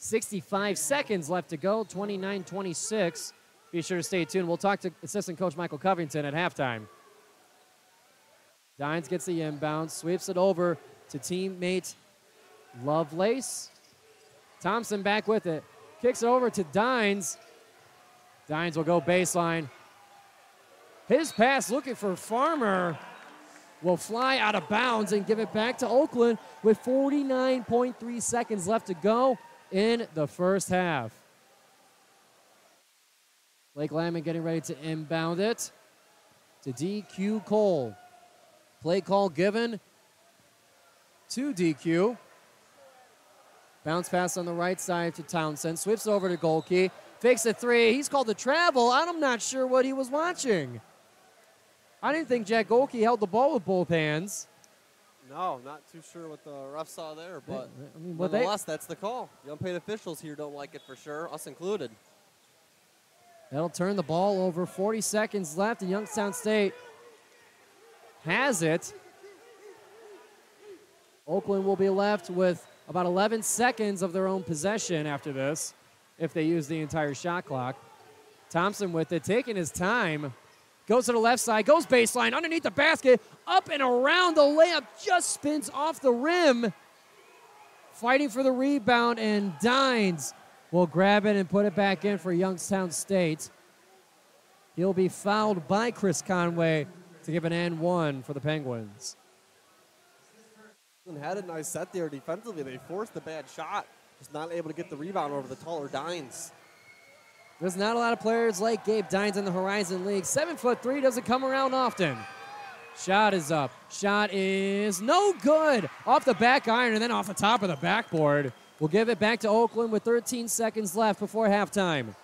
65 seconds left to go, 29-26. Be sure to stay tuned. We'll talk to assistant coach Michael Covington at halftime. Dines gets the inbound, sweeps it over to teammate Lovelace. Thompson back with it. Kicks it over to Dines. Dines will go baseline. His pass looking for Farmer will fly out of bounds and give it back to Oakland with 49.3 seconds left to go in the first half. Blake Lyman getting ready to inbound it to DQ Cole. Play call given to DQ. Bounce pass on the right side to Townsend. Sweeps over to Golke. Fakes a 3. He's called the travel. I'm not sure what he was watching. I didn't think Jack Golke held the ball with both hands. No, not too sure what the ref saw there, but I mean, nonetheless, that's the call. The unpaid officials here don't like it for sure, us included. That'll turn the ball over. 40 seconds left, and Youngstown State has it. Oakland will be left with about 11 seconds of their own possession after this, if they use the entire shot clock. Thompson with it, taking his time. Goes to the left side, goes baseline, underneath the basket, up and around the layup, just spins off the rim. Fighting for the rebound, and Dines will grab it and put it back in for Youngstown State. He'll be fouled by Chris Conway to give an and one for the Penguins. Had a nice set there defensively. They forced a bad shot. Just not able to get the rebound over the taller Dines. There's not a lot of players like Gabe Dines in the Horizon League. 7'3" doesn't come around often. Shot is up. Shot is no good. Off the back iron and then off the top of the backboard. We'll give it back to Oakland with 13 seconds left before halftime.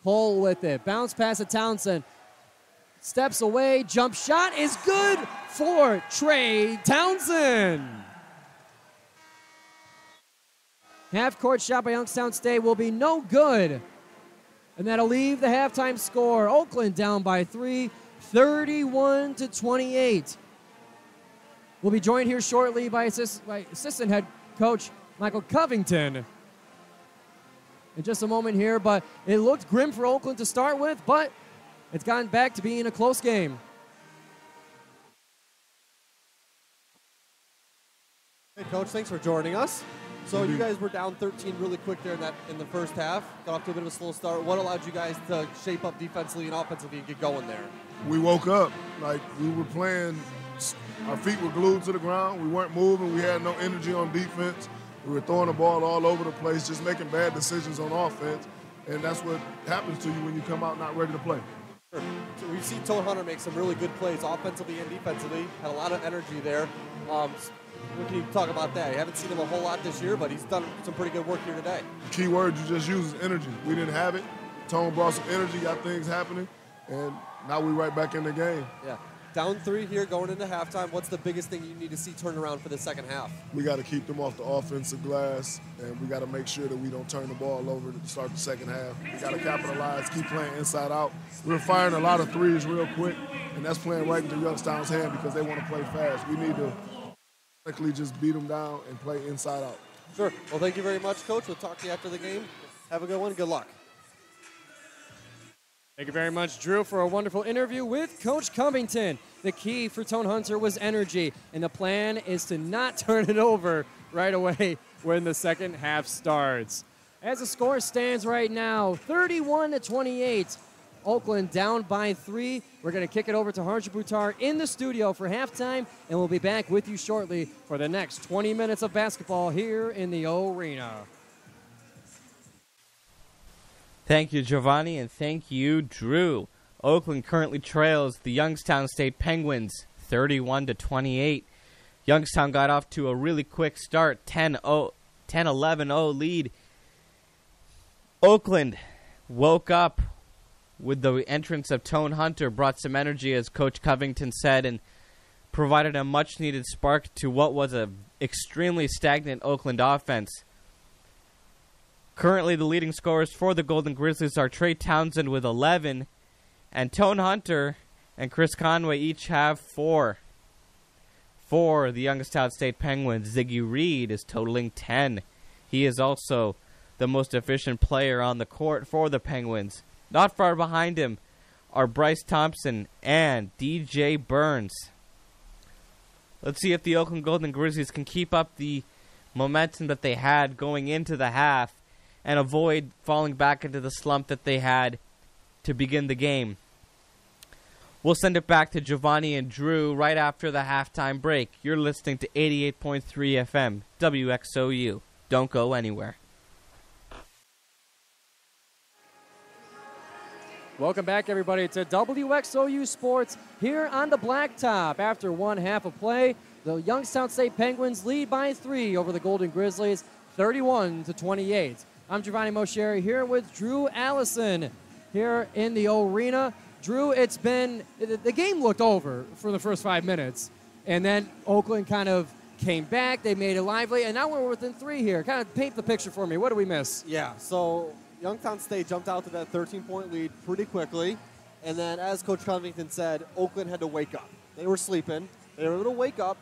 Cole with it. Bounce pass to Townsend. Steps away. Jump shot is good for Trey Townsend. Half-court shot by Youngstown State will be no good. And that'll leave the halftime score. Oakland down by 3, 31-28. We'll be joined here shortly by assistant head coach Michael Covington in just a moment here, but it looked grim for Oakland to start with, but it's gotten back to being a close game. Hey, Coach, thanks for joining us. So you guys were down 13 really quick there in the first half. Got off to a bit of a slow start. What allowed you guys to shape up defensively and offensively and get going there? We woke up like we were playing. Our feet were glued to the ground. We weren't moving. We had no energy on defense. We were throwing the ball all over the place, just making bad decisions on offense. And that's what happens to you when you come out not ready to play. Sure. So we've seen Toad Hunter make some really good plays offensively and defensively. Had a lot of energy there. What can you talk about that? You haven't seen him a whole lot this year, but he's done some pretty good work here today. The key word you just used is energy. We didn't have it. Tone brought some energy, got things happening, and now we're right back in the game. Yeah. Down 3 here going into halftime. What's the biggest thing you need to see turn around for the second half? We got to keep them off the offensive glass, and we got to make sure that we don't turn the ball over to start the second half. We got to capitalize, keep playing inside out. We're firing a lot of threes real quick, and that's playing right into Youngstown's hand because they want to play fast. We need to just beat them down and play inside out. Sure. Well, thank you very much, Coach. We'll talk to you after the game. Have a good one. Good luck. Thank you very much, Drew, for a wonderful interview with Coach Covington. The key for Tone Hunter was energy, and the plan is to not turn it over right away when the second half starts. As the score stands right now, 31-28. Oakland down by 3. We're going to kick it over to Harjun Buttar in the studio for halftime, and we'll be back with you shortly for the next 20 minutes of basketball here in the Arena. Thank you, Giovanni, and thank you, Drew. Oakland currently trails the Youngstown State Penguins 31-28. Youngstown got off to a really quick start, 10-11-0 lead. Oakland woke up with the entrance of Tone Hunter, brought some energy, as Coach Covington said, and provided a much-needed spark to what was an extremely stagnant Oakland offense. Currently, the leading scorers for the Golden Grizzlies are Trey Townsend with 11, and Tone Hunter and Chris Conway each have 4. For the Youngstown State Penguins, Ziggy Reed is totaling 10. He is also the most efficient player on the court for the Penguins. Not far behind him are Bryce Thompson and DJ Burns. Let's see if the Oakland Golden Grizzlies can keep up the momentum that they had going into the half and avoid falling back into the slump that they had to begin the game. We'll send it back to Giovanni and Drew right after the halftime break. You're listening to 88.3 FM, WXOU. Don't go anywhere. Welcome back, everybody, to WXOU Sports here on the Blacktop. After one half of play, the Youngstown State Penguins lead by 3 over the Golden Grizzlies, 31-28. I'm Giovanni Moceri here with Drew Allison here in the Arena. Drew, the game looked over for the first 5 minutes, and then Oakland kind of came back. They made it lively, and now we're within 3 here. Kind of paint the picture for me. What did we miss? Yeah, so Youngstown State jumped out to that 13-point lead pretty quickly, and then as Coach Covington said, Oakland had to wake up. They were sleeping. They were able to wake up.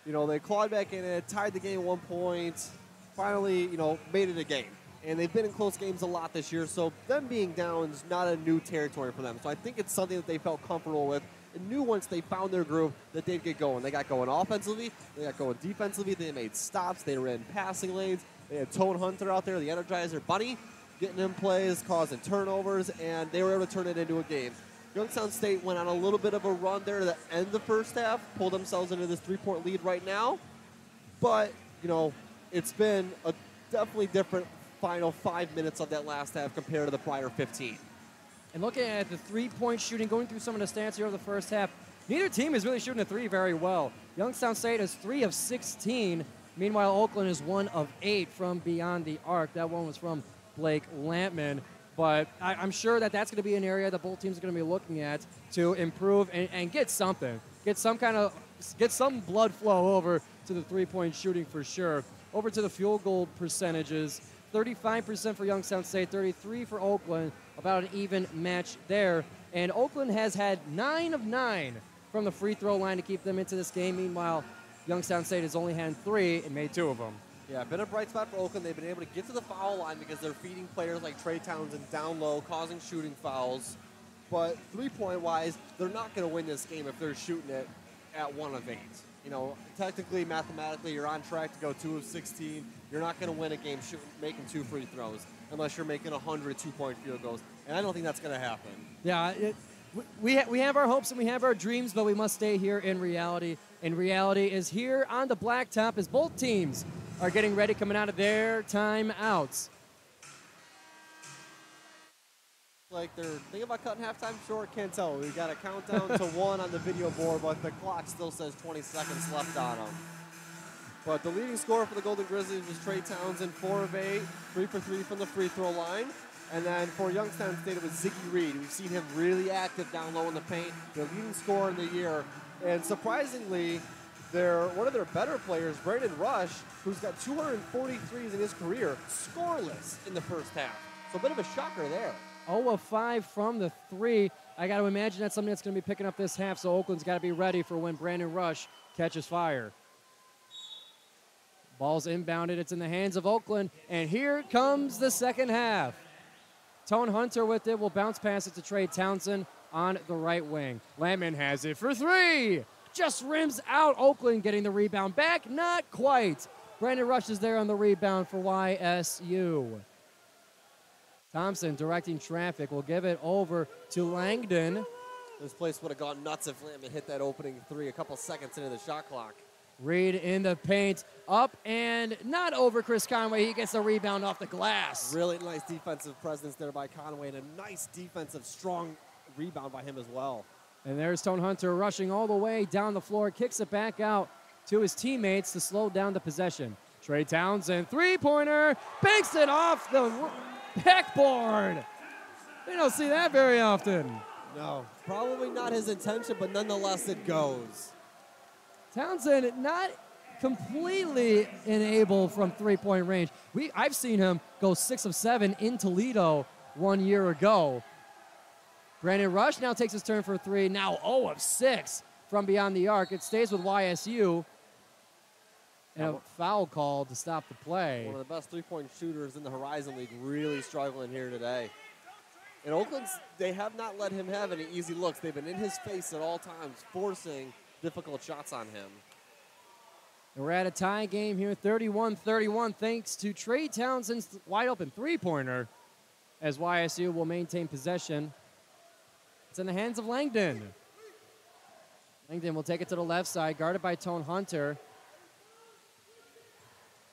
They clawed back in it, tied the game at 1 point, finally, made it a game. And they've been in close games a lot this year, so them being down is not a new territory for them. So I think it's something that they felt comfortable with and knew once they found their groove that they'd get going. They got going offensively, they got going defensively, they made stops, they ran passing lanes, they had Tone Hunter out there, the Energizer Bunny, getting in plays, causing turnovers, and they were able to turn it into a game. Youngstown State went on a little bit of a run there to the end of the first half, pulled themselves into this 3-point lead right now. But, you know, it's been a definitely different final 5 minutes of that last half compared to the prior 15. And looking at the three-point shooting, going through some of the stats here over the first half, neither team is really shooting a three very well. Youngstown State is 3 of 16. Meanwhile, Oakland is 1 of 8 from beyond the arc. That one was from Blake Lampman. But I'm sure that that's going to be an area that both teams are going to be looking at to improve and get something. Get some blood flow over to the three-point shooting for sure. Over to the field goal percentages. 35% for Youngstown State, 33% for Oakland. About an even match there. And Oakland has had 9 of 9 from the free throw line to keep them into this game. Meanwhile, Youngstown State has only had 3 and made 2 of them. Yeah, been a bright spot for Oakland. They've been able to get to the foul line because they're feeding players like Trey Townsend down low, causing shooting fouls. But three-point wise, they're not going to win this game if they're shooting it at 1 of 8. You know, technically, mathematically, you're on track to go 2 of 16. You're not going to win a game making 2 free throws unless you're making 100 two-point field goals. And I don't think that's going to happen. Yeah, we have our hopes and we have our dreams, but we must stay here in reality. And reality is here on the blacktop as both teams are getting ready coming out of their timeouts. Like they're thinking about cutting halftime short, can't tell. We got a countdown to 1 on the video board, but the clock still says 20 seconds left on them. But the leading scorer for the Golden Grizzlies was Trey Townsend, 4 of 8, 3 for 3 from the free throw line. And then for Youngstown State, it was Ziggy Reed. We've seen him really active down low in the paint, the leading scorer in the year. And surprisingly, one of their better players, Brandon Rush, who's got 243s in his career, scoreless in the first half. So a bit of a shocker there. 0 of 5 from the 3. I got to imagine that's something that's going to be picking up this half, so Oakland's got to be ready for when Brandon Rush catches fire. Ball's inbounded. It's in the hands of Oakland, and here comes the second half. Tone Hunter with it will bounce pass it to Trey Townsend on the right wing. Lampman has it for 3. Just rims out. Oakland getting the rebound back. Not quite. Brandon Rush is there on the rebound for YSU. Thompson directing traffic. Will give it over to Langdon. This place would have gone nuts if Lampman hit that opening 3 a couple seconds into the shot clock. Reed in the paint. Up and not over Chris Conway. He gets the rebound off the glass. Really nice defensive presence there by Conway, and a nice defensive, strong rebound by him as well. And there's Tone Hunter rushing all the way down the floor. Kicks it back out to his teammates to slow down the possession. Trey Townsend, three-pointer. Banks it off the backboard. We don't see that very often. No, probably not his intention, but nonetheless it goes. Townsend not completely enabled from three-point range. I've seen him go 6 of 7 in Toledo 1 year ago. Brandon Rush now takes his turn for 3. Now 0 of 6 from beyond the arc. It stays with YSU. And a foul call to stop the play. One of the best three-point shooters in the Horizon League, really struggling here today. And Oakland, they have not let him have any easy looks. They've been in his face at all times, forcing difficult shots on him. And we're at a tie game here, 31-31, thanks to Trey Townsend's wide-open three-pointer, as YSU will maintain possession. It's in the hands of Langdon. Langdon will take it to the left side, guarded by Tone Hunter.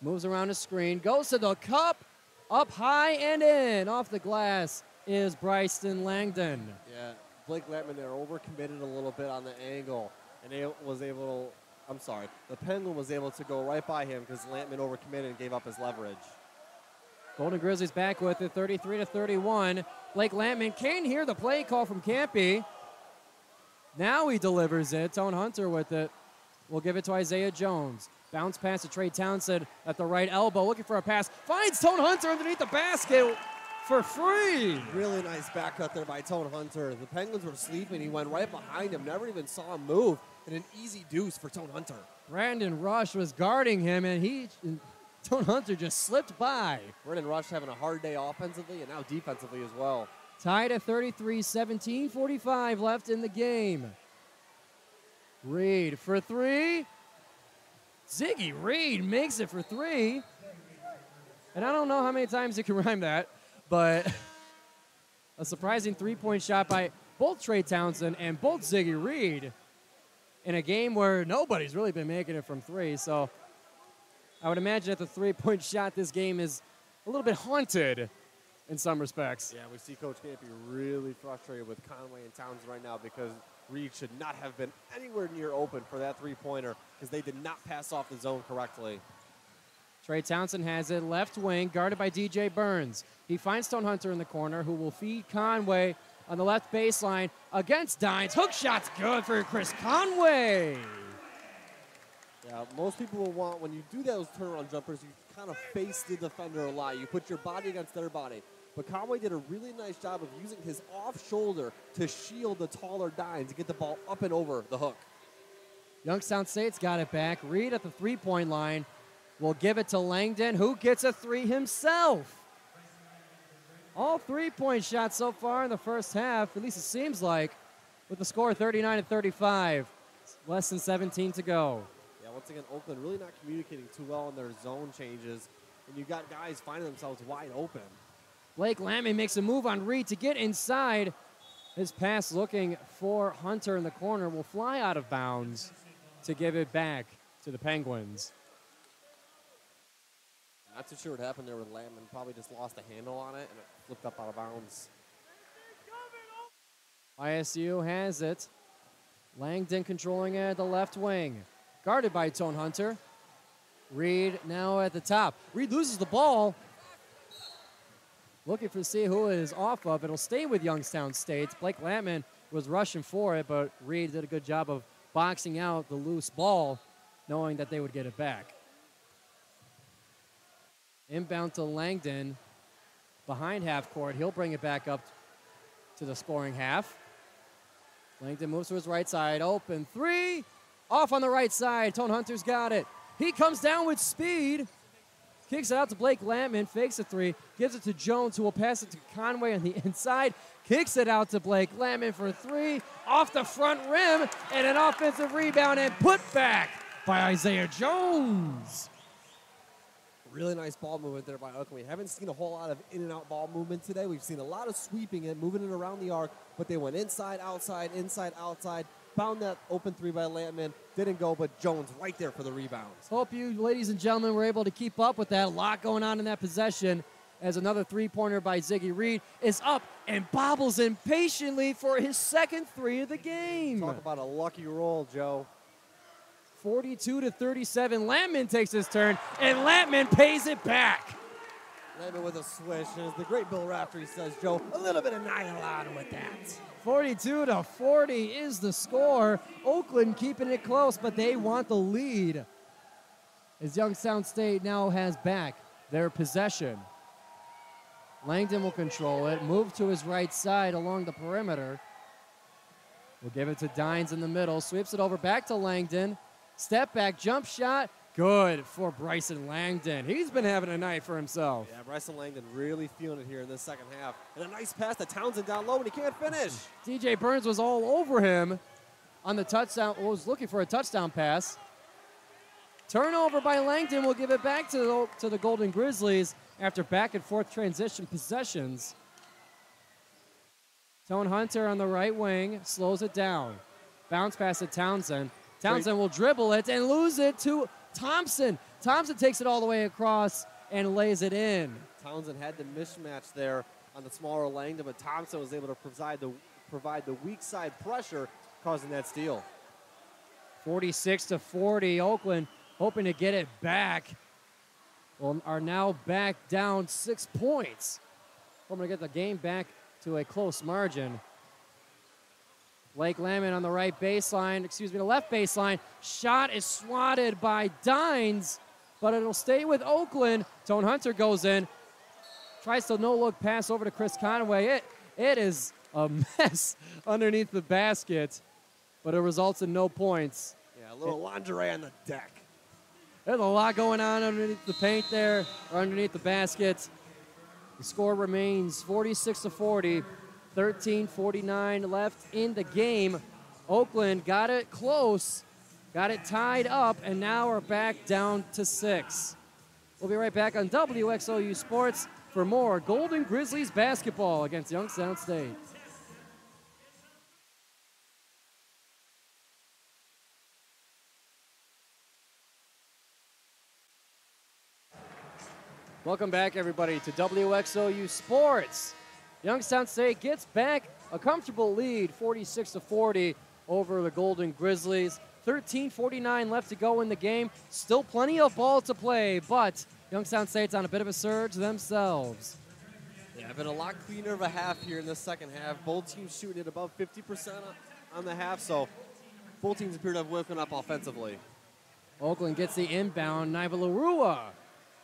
Moves around the screen, goes to the cup, up high and in. Off the glass is Bryson Langdon. Yeah, Blake Lampman there overcommitted a little bit on the angle, and they was able to, the Penguin was able to go right by him because Lampman overcommitted and gave up his leverage. Golden Grizzlies back with it, 33-31. Blake Lampman can't hear the play call from Campy. Now he delivers it. Tone Hunter with it. We'll give it to Isaiah Jones. Bounce pass to Trey Townsend at the right elbow, looking for a pass. Finds Tone Hunter underneath the basket for free. Really nice back cut there by Tone Hunter. The Penguins were sleeping. He went right behind him, never even saw him move, and an easy deuce for Tone Hunter. Brandon Rush was guarding him, and Tone Hunter just slipped by. Brandon Rush having a hard day offensively and now defensively as well. Tied at 33, 17:45 left in the game. Reed for 3. Ziggy Reed makes it for 3. And I don't know how many times you can rhyme that, but a surprising three-point shot by both Trey Townsend and both Ziggy Reed in a game where nobody's really been making it from three. So I would imagine at the three-point shot, this game is a little bit haunted in some respects. Yeah, we see Coach Campy really frustrated with Conway and Townsend right now because Reed should not have been anywhere near open for that three-pointer because they did not pass off the zone correctly. Trey Townsend has it left wing, guarded by DJ Burns. He finds Stone Hunter in the corner, who will feed Conway on the left baseline against Dines. Hook shot's good for Chris Conway. Yeah, most people will want, when you do those turnaround jumpers, you kind of face the defender a lot. You put your body against their body. But Conway did a really nice job of using his off shoulder to shield the taller Dines to get the ball up and over the hook. Youngstown State's got it back. Reed at the three-point line will give it to Langdon, who gets a three himself. All three-point shots so far in the first half, at least it seems like, with the score 39-35. Less than 17 to go. Yeah, once again, Oakland really not communicating too well in their zone changes. And you got guys finding themselves wide open. Blake Lammey makes a move on Reed to get inside. His pass looking for Hunter in the corner will fly out of bounds to give it back to the Penguins. Not too sure what happened there with Lamb, and probably just lost the handle on it, and it flipped up out of bounds. ISU has it. Langdon controlling it at the left wing. Guarded by Tone Hunter. Reed now at the top. Reed loses the ball. Looking to see who it is off of. It'll stay with Youngstown State. Blake Lampman was rushing for it, but Reed did a good job of boxing out the loose ball, knowing that they would get it back. Inbound to Langdon, behind half court. He'll bring it back up to the scoring half. Langdon moves to his right side, open three, off on the right side. Tone Hunter's got it. He comes down with speed, kicks it out to Blake Lampman, fakes a three, gives it to Jones, who will pass it to Conway on the inside, kicks it out to Blake Lampman for a three, off the front rim, and an offensive rebound and put back by Isaiah Jones. Really nice ball movement there by Oakland. We haven't seen a whole lot of in and out ball movement today. We've seen a lot of sweeping it, moving it around the arc, but they went inside, outside, found that open three by Lampman, didn't go, but Jones right there for the rebounds. Hope you, ladies and gentlemen, were able to keep up with that. A lot going on in that possession as another three-pointer by Ziggy Reed is up and bobbles impatiently for his second three of the game. Talk about a lucky roll, Joe. 42-37. Lampman takes his turn, and Lampman pays it back. Lampman with a swish, and as the great Bill Raftery says, Joe, a little bit of nylon with that. 42-40 is the score. Oakland keeping it close, but they want the lead. As Youngstown State now has back their possession. Langdon will control it, move to his right side along the perimeter. We'll give it to Dines in the middle, sweeps it over back to Langdon. Step back, jump shot, good for Bryson Langdon. He's been having a night for himself. Yeah, Bryson Langdon really feeling it here in this second half. And a nice pass to Townsend down low, and he can't finish. DJ Burns was all over him on the touchdown, was looking for a touchdown pass. Turnover by Langdon will give it back to the Golden Grizzlies after back and forth transition possessions. Tone Hunter on the right wing slows it down. Bounce pass to Townsend. Townsend will dribble it and lose it to Thompson. Thompson takes it all the way across and lays it in. Townsend had the mismatch there on the smaller Langdon, but Thompson was able to provide the weak side pressure, causing that steal. 46-40. Oakland hoping to get it back. Well, are now back down 6 points. Hoping to get the game back to a close margin. Blake Lampman on the right baseline, the left baseline. Shot is swatted by Dines, but it'll stay with Oakland. Tone Hunter goes in, tries to no-look pass over to Chris Conway. It is a mess underneath the basket, but it results in no points. Yeah, a little lingerie on the deck. There's a lot going on underneath the paint there, or underneath the basket. The score remains 46-40. 13:49 left in the game. Oakland got it close, got it tied up, and now we're back down to 6. We'll be right back on WXOU Sports for more Golden Grizzlies basketball against Youngstown State. Welcome back, everybody, to WXOU Sports. Youngstown State gets back a comfortable lead, 46-40 over the Golden Grizzlies. 13:49 left to go in the game. Still plenty of ball to play, but Youngstown State's on a bit of a surge themselves. Yeah, been a lot cleaner of a half here in the second half. Both teams shooting at about 50% on the half, so both teams appear to have woken up offensively. Oakland gets the inbound. Naivalarua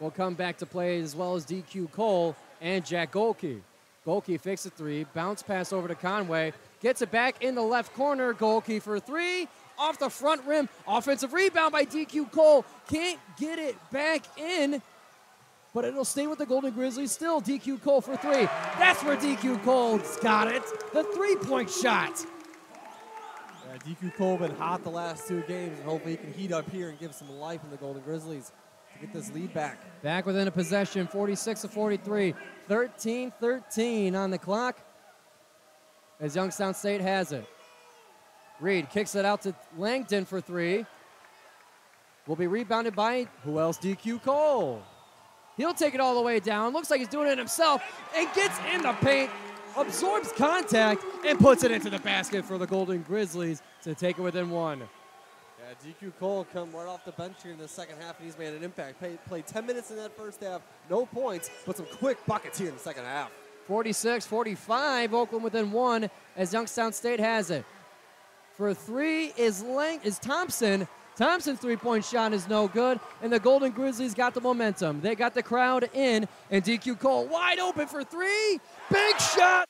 will come back to play, as well as DQ Cole and Jack Golke. Golke fakes a three, bounce pass over to Conway, gets it back in the left corner. Golke for three, off the front rim. Offensive rebound by DQ Cole. Can't get it back in, but it'll stay with the Golden Grizzlies still. DQ Cole for three. That's where DQ Cole's got it. The three-point shot. Yeah, DQ Cole been hot the last two games, and hopefully he can heat up here and give some life in the Golden Grizzlies to get this lead back. Back within a possession, 46-43. 13-13 on the clock as Youngstown State has it. Reed kicks it out to Langton for three. Will be rebounded by, who else? DQ Cole. He'll take it all the way down. Looks like he's doing it himself and gets in the paint, absorbs contact, and puts it into the basket for the Golden Grizzlies to take it within one. Yeah, DQ Cole come right off the bench here in the second half, and he's made an impact. Played 10 minutes in that first half, no points, but some quick buckets here in the second half. 46-45, Oakland within one as Youngstown State has it. For three is Thompson. Thompson's three-point shot is no good, and the Golden Grizzlies got the momentum. They got the crowd in, and DQ Cole wide open for three. Big shot.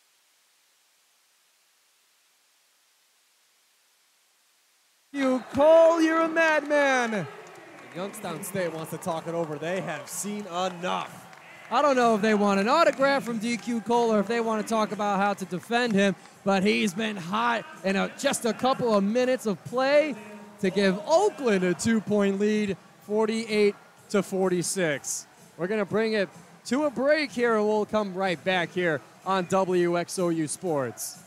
DQ Cole, you're a madman. Youngstown State wants to talk it over. They have seen enough. I don't know if they want an autograph from DQ Cole or if they want to talk about how to defend him, but he's been hot in just a couple of minutes of play to give Oakland a two-point lead, 48-46. We're going to bring it to a break here, and we'll come right back here on WXOU Sports.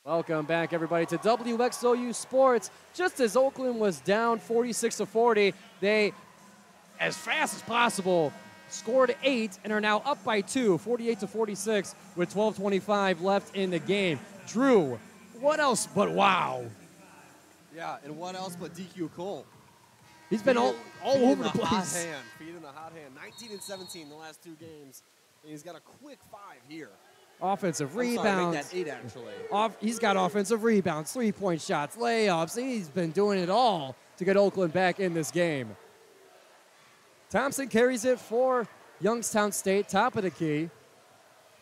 Welcome back, everybody, to WXOU Sports. Just as Oakland was down 46-40, they, as fast as possible, scored 8 and are now up by 2, 48-46, with 12:25 left in the game. Drew, what else but wow? Yeah, and what else but DQ Cole? He's been all over the place. Feeding the hot hand. 19 and 17 the last two games. And he's got a quick 5 here. Offensive Make rebounds. that 8, actually. He's got offensive rebounds, three-point shots, layups. He's been doing it all to get Oakland back in this game. Thompson carries it for Youngstown State, top of the key.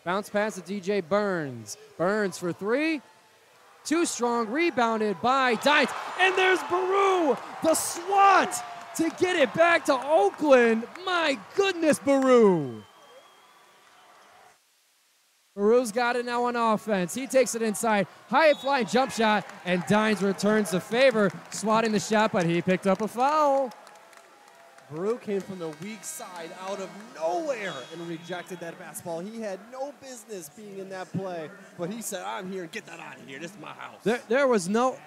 Bounce pass to DJ Burns. Burns for three. Too strong, rebounded by Dines. And there's Baru, the swat, to get it back to Oakland. My goodness, Baru. Baru's got it now on offense. He takes it inside. High-flying jump shot, and Dines returns the favor, swatting the shot, but he picked up a foul. Baru came from the weak side out of nowhere and rejected that basketball. He had no business being in that play, but he said, I'm here and get that out of here. This is my house. There was no...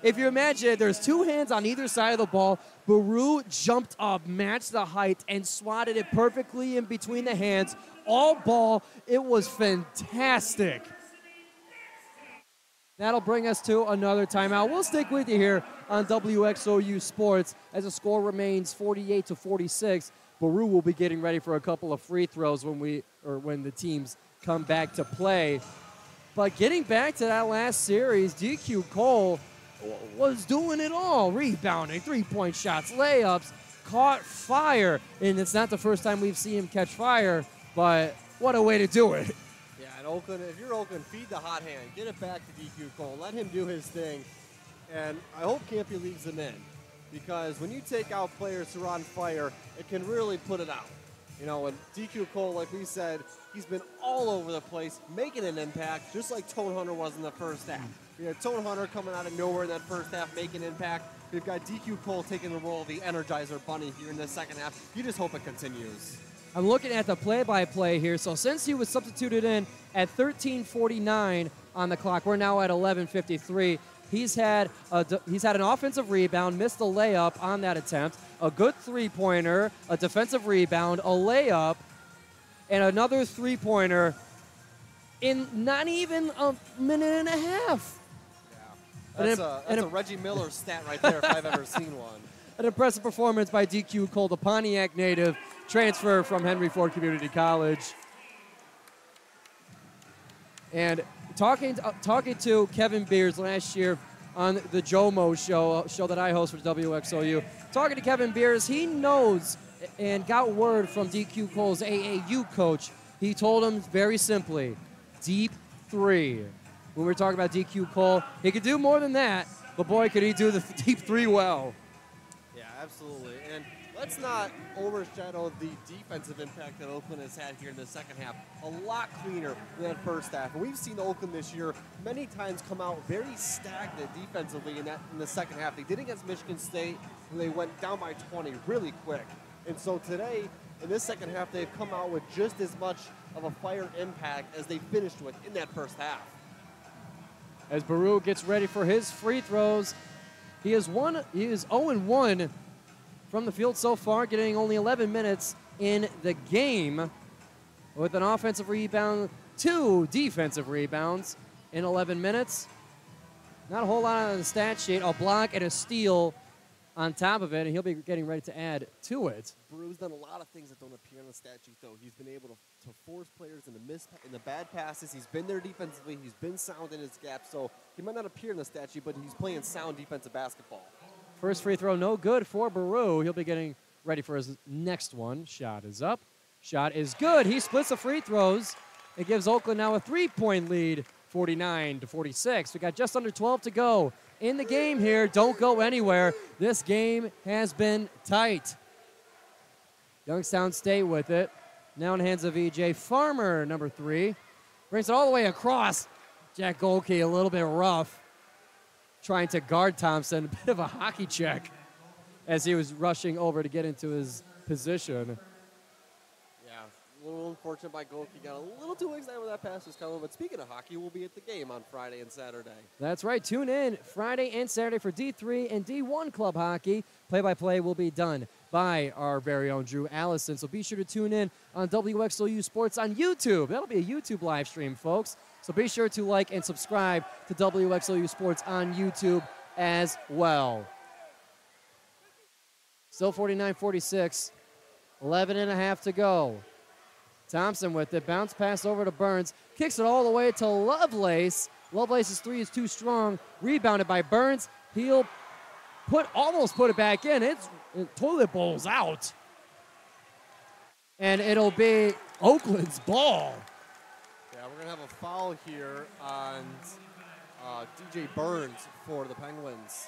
If you imagine it, there's two hands on either side of the ball. Baru jumped up, matched the height, and swatted it perfectly in between the hands. All ball. It was fantastic. That'll bring us to another timeout. We'll stick with you here on WXOU Sports as the score remains 48-46. Baru will be getting ready for a couple of free throws when the teams come back to play. But getting back to that last series, DQ Cole was doing it all. Rebounding, three-point shots, layups, caught fire. And it's not the first time we've seen him catch fire, but what a way to do it. Yeah, and Oakland, if you're Oakland, feed the hot hand. Get it back to DQ Cole. Let him do his thing. And I hope Campy leaves him in, because when you take out players who are on fire, it can really put it out. You know, and DQ Cole, like we said, he's been all over the place, making an impact, just like Tone Hunter was in the first half. We had Tone Hunter coming out of nowhere in that first half, making impact. We've got DQ Cole taking the role of the Energizer Bunny here in the second half. You just hope it continues. I'm looking at the play-by-play here. So since he was substituted in at 13:49 on the clock, we're now at 11:53. He's had an offensive rebound, missed a layup on that attempt, a good three-pointer, a defensive rebound, a layup, and another three-pointer in not even a minute and a half. Yeah, that's a Reggie Miller stat right there if I've ever seen one. An impressive performance by DQ Cole, the Pontiac native, transfer from Henry Ford Community College. And talking to Kevin Beers last year on the JOMO show that I host for WXOU, talking to Kevin Beers, he knows and got word from DQ Cole's AAU coach. He told him very simply, deep three. When we were talking about DQ Cole, he could do more than that, but boy, could he do the deep three well. Yeah, absolutely. And let's not overshadow the defensive impact that Oakland has had here in the second half. A lot cleaner than that first half. And we've seen Oakland this year many times come out very stagnant defensively in the second half. They did against Michigan State when they went down by 20 really quick. And so today, in this second half, they've come out with just as much of a fire impact as they finished with in that first half. As Baru gets ready for his free throws, he is 0-1 from the field so far, getting only 11 minutes in the game with an offensive rebound, 2 defensive rebounds in 11 minutes. Not a whole lot on the stat sheet. A block and a steal on top of it, and he'll be getting ready to add to it. Baru's done a lot of things that don't appear on the stat sheet, though. He's been able to force players in the bad passes. He's been there defensively. He's been sound in his gap, so he might not appear in the stat sheet, but he's playing sound defensive basketball. First free throw, no good for Baru. He'll be getting ready for his next one. Shot is up. Shot is good. He splits the free throws. It gives Oakland now a 3-point lead, 49-46. We got just under 12 to go in the game here. Don't go anywhere. This game has been tight. Youngstown State with it. Now in the hands of E.J. Farmer, number 3. Brings it all the way across. Jack Golke a little bit rough, trying to guard Thompson. A bit of a hockey check as he was rushing over to get into his position. Yeah, a little unfortunate by Golke. Got a little too excited when that pass was coming. But speaking of hockey, we'll be at the game on Friday and Saturday. That's right. Tune in Friday and Saturday for D3 and D1 club hockey. Play-by-play will be done by our very own Drew Allison. So be sure to tune in on WXOU Sports on YouTube. That'll be a YouTube live stream, folks. So be sure to like and subscribe to WXOU Sports on YouTube as well. Still 49-46. 11 and a half to go. Thompson with it. Bounce pass over to Burns. Kicks it all the way to Lovelace. Lovelace's 3 is too strong. Rebounded by Burns. He'll almost put it back in. It toilet bowls out. And it'll be Oakland's ball. Yeah, we're going to have a foul here on DJ Burns for the Penguins.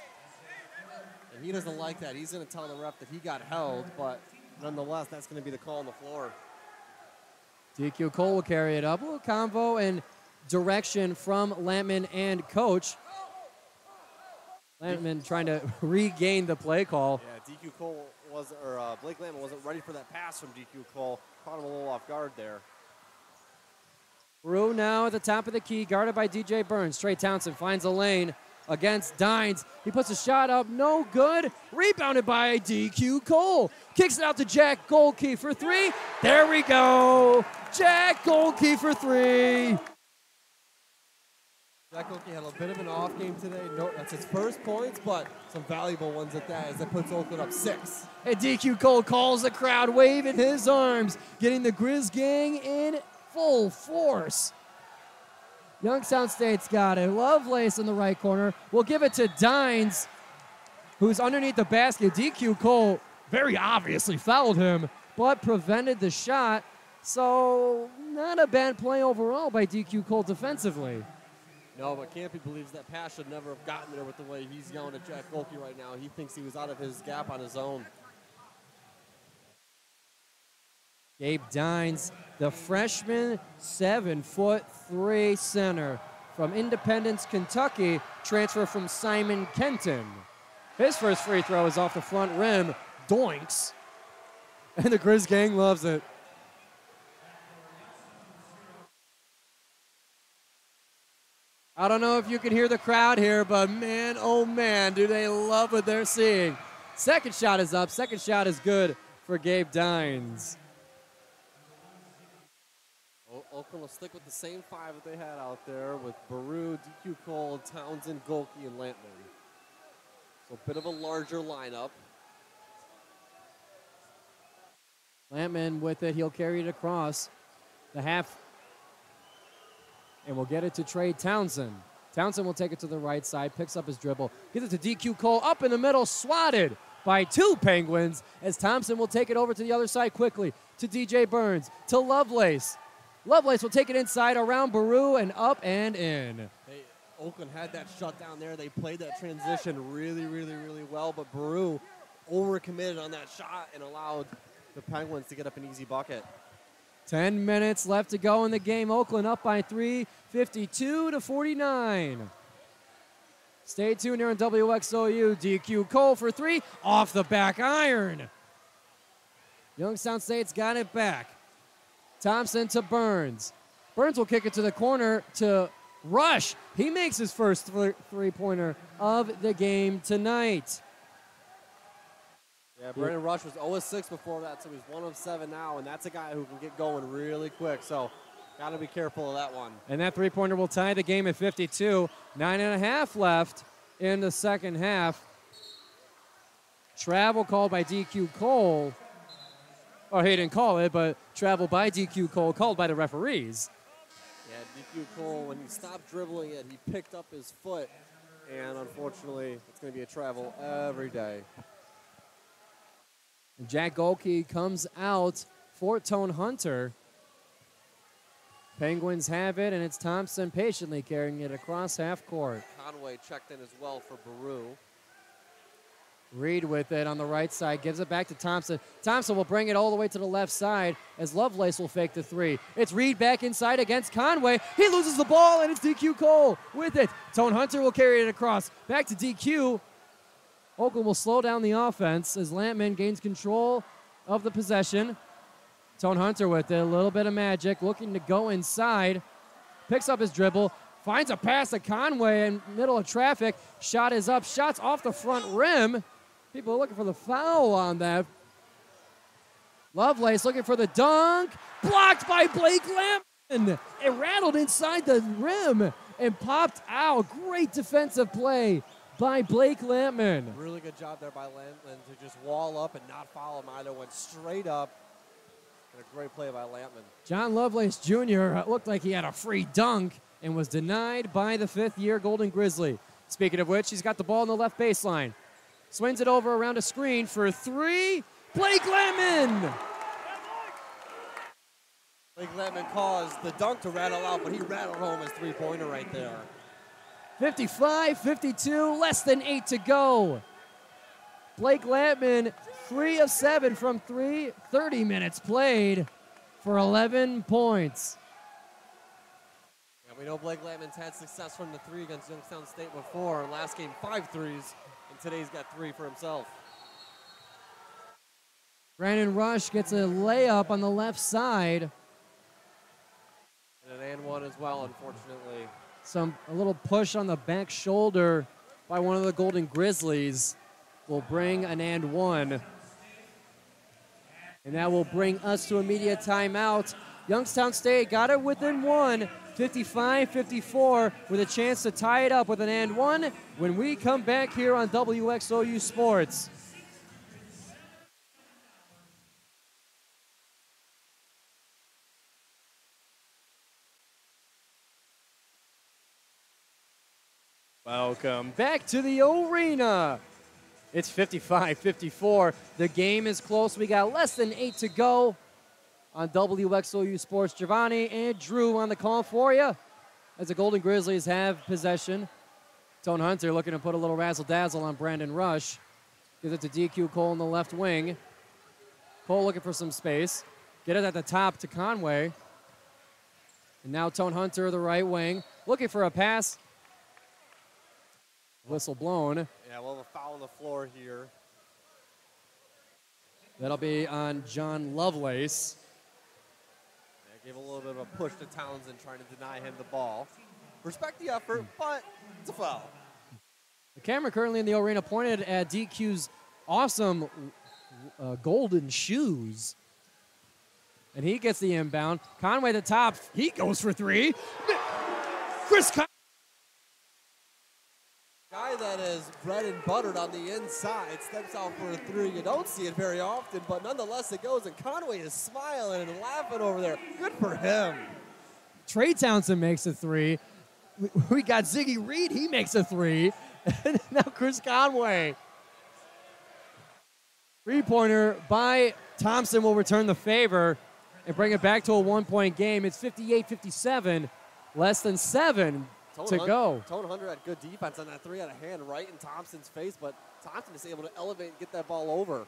And he doesn't like that. He's going to tell the ref that he got held, but nonetheless, that's going to be the call on the floor. DQ Cole will carry it up. A little convo and direction from Lampman and coach. Lampman trying to regain the play call. Yeah, DQ Cole Blake Lampman wasn't ready for that pass from DQ Cole. Caught him a little off guard there. Rue now at the top of the key, guarded by DJ Burns. Trey Townsend finds a lane against Dines. He puts a shot up, no good. Rebounded by DQ Cole. Kicks it out to Jack Golke for 3. There we go. Jack Golke for 3. Jack Golke had a bit of an off game today. No, that's his first points, but some valuable ones at that, as that puts Oakland up 6. And DQ Cole calls the crowd, waving his arms, getting the Grizz gang in full force. Youngstown State's got it. Lovelace in the right corner. We'll give it to Dines, who's underneath the basket. DQ Cole very obviously fouled him, but prevented the shot. So not a bad play overall by DQ Cole defensively. No, but Campy believes that pass should never have gotten there with the way he's yelling at Jack Golke right now. He thinks he was out of his gap on his own. Gabe Dines, the freshman 7'3" center from Independence, Kentucky, transfer from Simon Kenton. His first free throw is off the front rim, doinks. And the Grizz gang loves it. I don't know if you can hear the crowd here, but man, oh man, do they love what they're seeing. Second shot is up. Second shot is good for Gabe Dines. Oakland will stick with the same five that they had out there with Baru, DQ Cole, Townsend, Golke, and Lampman. So a bit of a larger lineup. Lampman with it. He'll carry it across the half. And we'll get it to Trey Townsend. Townsend will take it to the right side, picks up his dribble, gives it to DQ Cole, up in the middle, swatted by two Penguins, as Thompson will take it over to the other side quickly, to DJ Burns, to Lovelace. Lovelace will take it inside around Baru and up and in. Oakland had that shutdown there. They played that transition really, really, really well, but Baru overcommitted on that shot and allowed the Penguins to get up an easy bucket. 10 minutes left to go in the game. Oakland up by 3, 52-49. Stay tuned here on WXOU. DQ Cole for three, off the back iron. Youngstown State's got it back. Thompson to Burns. Burns will kick it to the corner to Rush. He makes his first three-pointer of the game tonight. Yeah, Brandon Rush was 0-6 before that, so he's 1 of 7 now, and that's a guy who can get going really quick, so got to be careful of that one. And that three-pointer will tie the game at 52. 9.5 left in the second half. Travel called by DQ Cole. Or he didn't call it, but travel by DQ Cole called by the referees. Yeah, DQ Cole, when he stopped dribbling it, he picked up his foot, and unfortunately, it's going to be a travel every day. Jack Golke comes out for Tone Hunter. Penguins have it, and it's Thompson patiently carrying it across half court. Conway checked in as well for Baru. Reed with it on the right side, gives it back to Thompson. Thompson will bring it all the way to the left side as Lovelace will fake the three. It's Reed back inside against Conway. He loses the ball, and it's DQ Cole with it. Tone Hunter will carry it across. Back to DQ. Oakland will slow down the offense as Lampman gains control of the possession. Tone Hunter with it, a little bit of magic, looking to go inside. Picks up his dribble, finds a pass to Conway in middle of traffic. Shot is up, shots off the front rim. People are looking for the foul on that. Lovelace looking for the dunk. Blocked by Blake Lampman. It rattled inside the rim and popped out. Great defensive play by Blake Lampman. Really good job there by Lampman to just wall up and not foul him either. Went straight up. And a great play by Lampman. John Lovelace Jr. looked like he had a free dunk and was denied by the fifth-year Golden Grizzly. Speaking of which, he's got the ball on the left baseline. Swings it over around a screen for three. Blake Lampman! Blake Lampman caused the dunk to rattle out, but he rattled home his three-pointer right there. 55-52, less than 8 to go. Blake Lampman, 3 of 7 from 3, 30 minutes played for 11 points. Yeah, we know Blake Lampman's had success from the three against Youngstown State before. Last game, 5 threes, and today's got 3 for himself. Brandon Rush gets a layup on the left side. And an and one as well, unfortunately. A little push on the back shoulder by one of the Golden Grizzlies will bring an and one. And that will bring us to immediate timeout. Youngstown State got it within one, 55-54, with a chance to tie it up with an and one when we come back here on WXOU Sports. Welcome back to the arena. It's 55-54. The game is close. We got less than 8 to go on WXOU Sports. Giovanni and Drew on the call for you as the Golden Grizzlies have possession. Tone Hunter looking to put a little razzle-dazzle on Brandon Rush. Gives it to DQ Cole in the left wing. Cole looking for some space. Get it at the top to Conway. And now Tone Hunter, the right wing. looking for a pass. Whistle blown. Yeah, we'll have a foul on the floor here. That'll be on John Lovelace. Yeah, gave a little bit of a push to Townsend, trying to deny him the ball. Respect the effort, but it's a foul. The camera currently in the arena pointed at DQ's awesome golden shoes. And he gets the inbound. Conway at the top. He goes for three. Chris Conway. Guy that is bread and buttered on the inside steps out for a three. You don't see it very often, but nonetheless it goes, and Conway is smiling and laughing over there. Good for him. Trey Townsend makes a three. We got Ziggy Reed. He makes a three. And now Chris Conway. Three-pointer by Thompson will return the favor and bring it back to a one-point game. It's 58-57, less than 7 to go. Tone Hunter had good defense on that three, had a hand right in Thompson's face, but Thompson is able to elevate and get that ball over.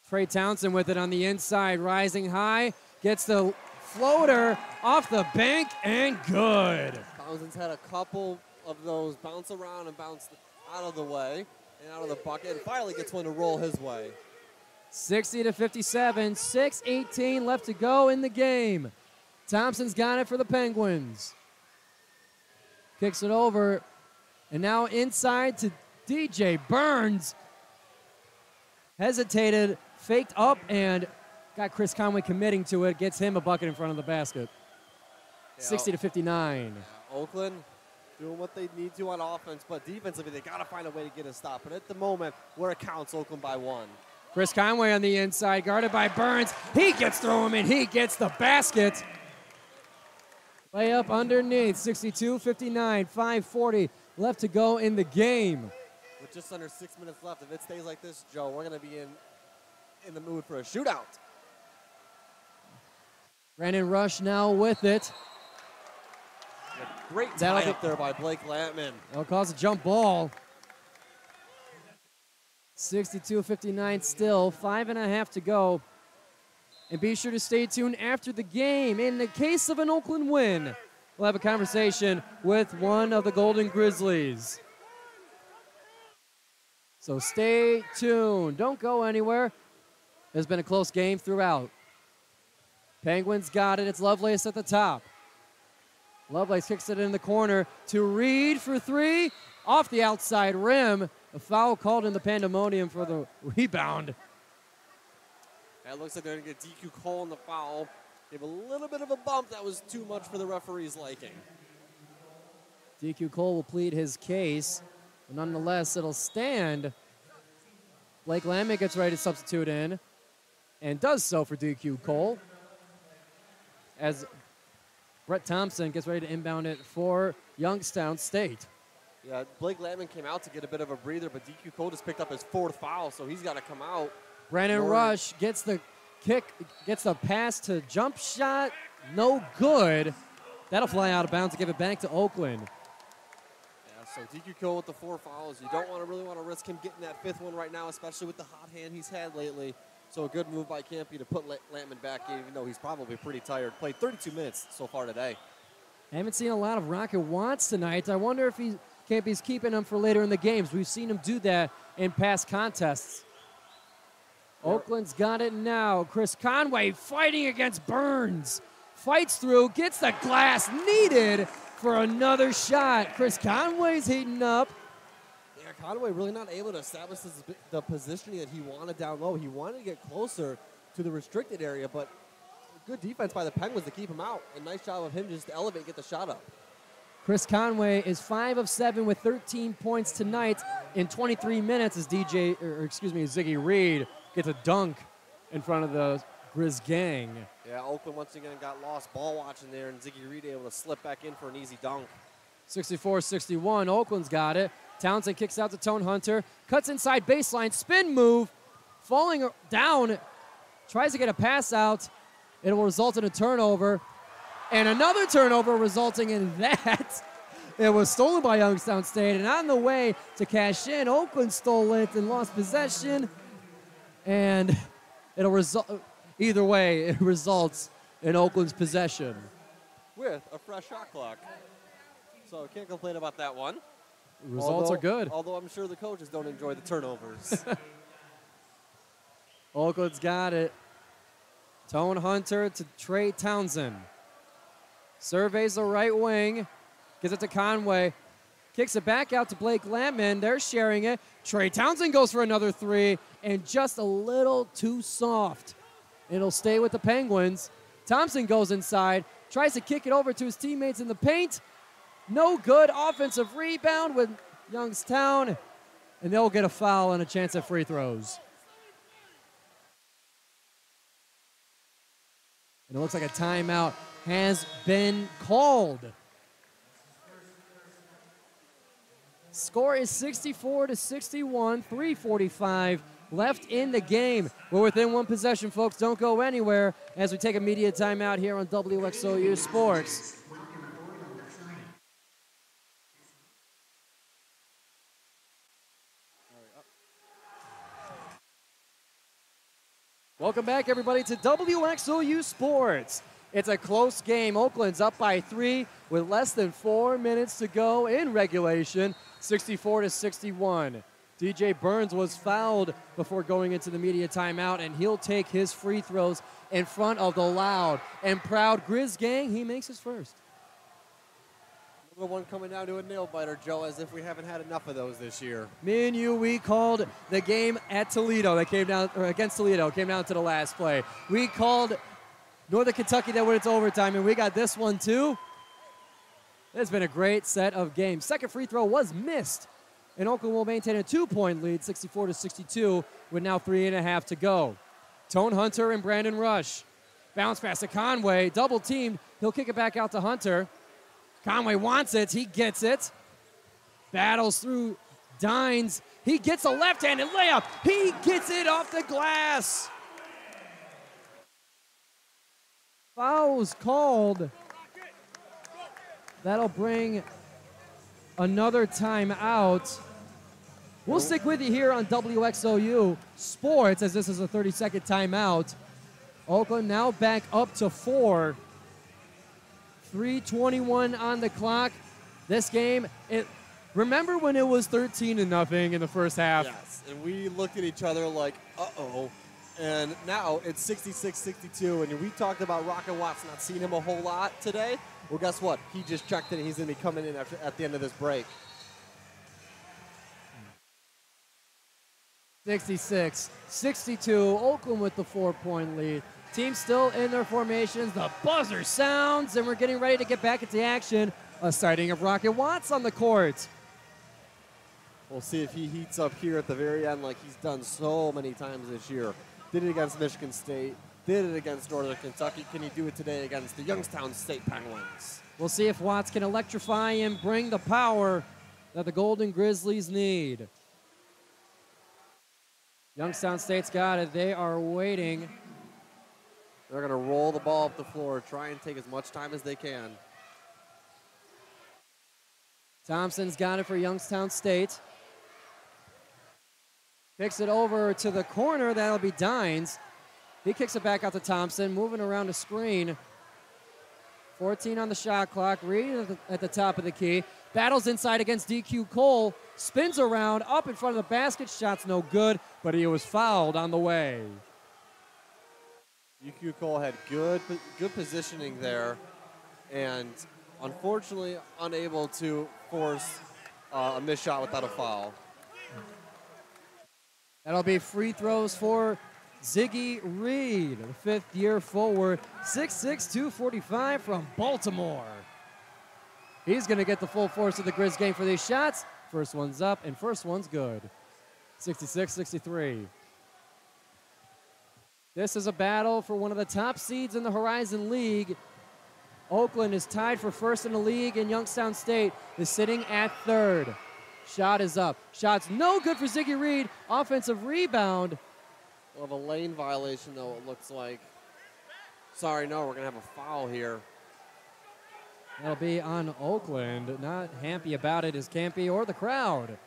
Trey Townsend with it on the inside, rising high, gets the floater off the bank, and good. Townsend's had a couple of those bounce around and bounce out of the way and out of the bucket, and finally gets one to roll his way. 60-57, 6:18 left to go in the game. Thompson's got it for the Penguins. Kicks it over, and now inside to DJ Burns. Hesitated, faked up, and got Chris Conway committing to it. Gets him a bucket in front of the basket. 60-59. Oakland doing what they need to on offense, but defensively they got to find a way to get a stop. But at the moment, where it counts, Oakland by 1. Chris Conway on the inside, guarded by Burns. He gets through him, and he gets the basket. Layup underneath, 62-59, 5:40 left to go in the game. With just under 6 minutes left, if it stays like this, Joe, we're going to be in the mood for a shootout. Brandon Rush now with it. A great tie up there by Blake Lampman. That'll cause a jump ball. 62-59 still, 5.5 to go. And be sure to stay tuned after the game. In the case of an Oakland win, we'll have a conversation with one of the Golden Grizzlies. So stay tuned. Don't go anywhere. There's been a close game throughout. Penguins got it. It's Lovelace at the top. Lovelace kicks it in the corner to Reed for three. Off the outside rim. A foul called in the pandemonium for the rebound. It looks like they're going to get DQ Cole on the foul. Gave a little bit of a bump. That was too much for the referee's liking. DQ Cole will plead his case. But nonetheless, it'll stand. Blake Lampman gets ready to substitute in and does so for DQ Cole. As Brett Thompson gets ready to inbound it for Youngstown State. Yeah, Blake Lampman came out to get a bit of a breather, but DQ Cole just picked up his 4th foul, so he's got to come out. Brandon Rush gets the kick, gets the pass to jump shot. No good. That'll fly out of bounds to give it back to Oakland. Yeah, so DQ Cole with the 4 fouls. You don't really want to risk him getting that 5th one right now, especially with the hot hand he's had lately. So a good move by Campy to put Lampman back, even though he's probably pretty tired. Played 32 minutes so far today. I haven't seen a lot of Rocket Watts tonight. I wonder if Campy's keeping him for later in the games. We've seen him do that in past contests. Oakland's got it now. Chris Conway fighting against Burns. Fights through, gets the glass needed for another shot. Chris Conway's heating up. Yeah, Conway really not able to establish the positioning that he wanted down low. He wanted to get closer to the restricted area, but good defense by the Penguins to keep him out. A nice job of him just to elevate and get the shot up. Chris Conway is 5 of 7 with 13 points tonight in 23 minutes as Ziggy Reed gets a dunk in front of the Grizz gang. Yeah, Oakland once again got lost ball watching there, and Ziggy Reed able to slip back in for an easy dunk. 64-61, Oakland's got it. Townsend kicks out to Tone Hunter, cuts inside baseline, spin move, falling down, tries to get a pass out. It will result in a turnover, and another turnover resulting in that. It was stolen by Youngstown State, and on the way to cash in, Oakland stole it and lost possession. And it'll result, either way, it results in Oakland's possession. with a fresh shot clock. So can't complain about that one. Results are good. Although I'm sure the coaches don't enjoy the turnovers. Oakland's got it. Tone Hunter to Trey Townsend. Surveys the right wing. Gives it to Conway. Kicks it back out to Blake Lampman. They're sharing it. Trey Townsend goes for another three, and just a little too soft. It'll stay with the Penguins. Thompson goes inside, tries to kick it over to his teammates in the paint. No good. Offensive rebound with Youngstown, and they'll get a foul and a chance at free throws. And it looks like a timeout has been called. Score is 64-61, 3:45 left in the game. We're within one possession, folks. Don't go anywhere as we take a media timeout here on WXOU Sports. Welcome back, everybody, to WXOU Sports. It's a close game. Oakland's up by 3 with less than 4 minutes to go in regulation, 64-61. DJ Burns was fouled before going into the media timeout, and he'll take his free throws in front of the loud and proud Grizz gang. He makes his first. Another one coming down to a nail biter, Joe, as if we haven't had enough of those this year. Me and you, we called the game at Toledo that came down, or against Toledo, came down to the last play. We called Northern Kentucky that went into overtime, and we got this one too. It's been a great set of games. Second free throw was missed, and Oakland will maintain a 2-point lead, 64-62, with now 3.5 to go. Tone Hunter and Brandon Rush. Bounce pass to Conway, double teamed. He'll kick it back out to Hunter. Conway wants it, he gets it. Battles through Dines. He gets a left-handed layup. He gets it off the glass. Foul's called. That'll bring another timeout. We'll stick with you here on WXOU Sports as this is a 30-second timeout. Oakland now back up to 4. 3:21 on the clock. This game, remember when it was 13-0 in the first half? Yes, and we looked at each other like, uh-oh. And now it's 66-62, and we talked about Rocket Watts not seeing him a whole lot today. Well, guess what? He just checked in, and he's going to be coming in at the end of this break. 66-62, Oakland with the 4-point lead. Team still in their formations. The buzzer sounds, and we're getting ready to get back into action. A sighting of Rocket Watts on the court. We'll see if he heats up here at the very end like he's done so many times this year. Did it against Michigan State. Did it against Northern Kentucky. Can he do it today against the Youngstown State Penguins? We'll see if Watts can electrify and bring the power that the Golden Grizzlies need. Youngstown State's got it. They are waiting. They're going to roll the ball up the floor, try and take as much time as they can. Thompson's got it for Youngstown State. Kicks it over to the corner. That'll be Dines. He kicks it back out to Thompson, moving around the screen. 14 on the shot clock. Reed at the top of the key. Battles inside against DQ Cole. Spins around, up in front of the basket. Shot's no good, but he was fouled on the way. DQ Cole had good positioning there, and unfortunately unable to force a missed shot without a foul. That'll be free throws for Ziggy Reed, the fifth-year forward, 6'6", 245 from Baltimore. He's going to get the full force of the Grizz game for these shots. First one's up, and first one's good. 66-63. This is a battle for one of the top seeds in the Horizon League. Oakland is tied for first in the league, and Youngstown State is sitting at third. Shot is up. Shot's no good for Ziggy Reed. Offensive rebound. We'll have a lane violation, though, it looks like. Sorry, no, we're going to have a foul here. That'll be on Oakland. Not happy about it is Campy or the crowd.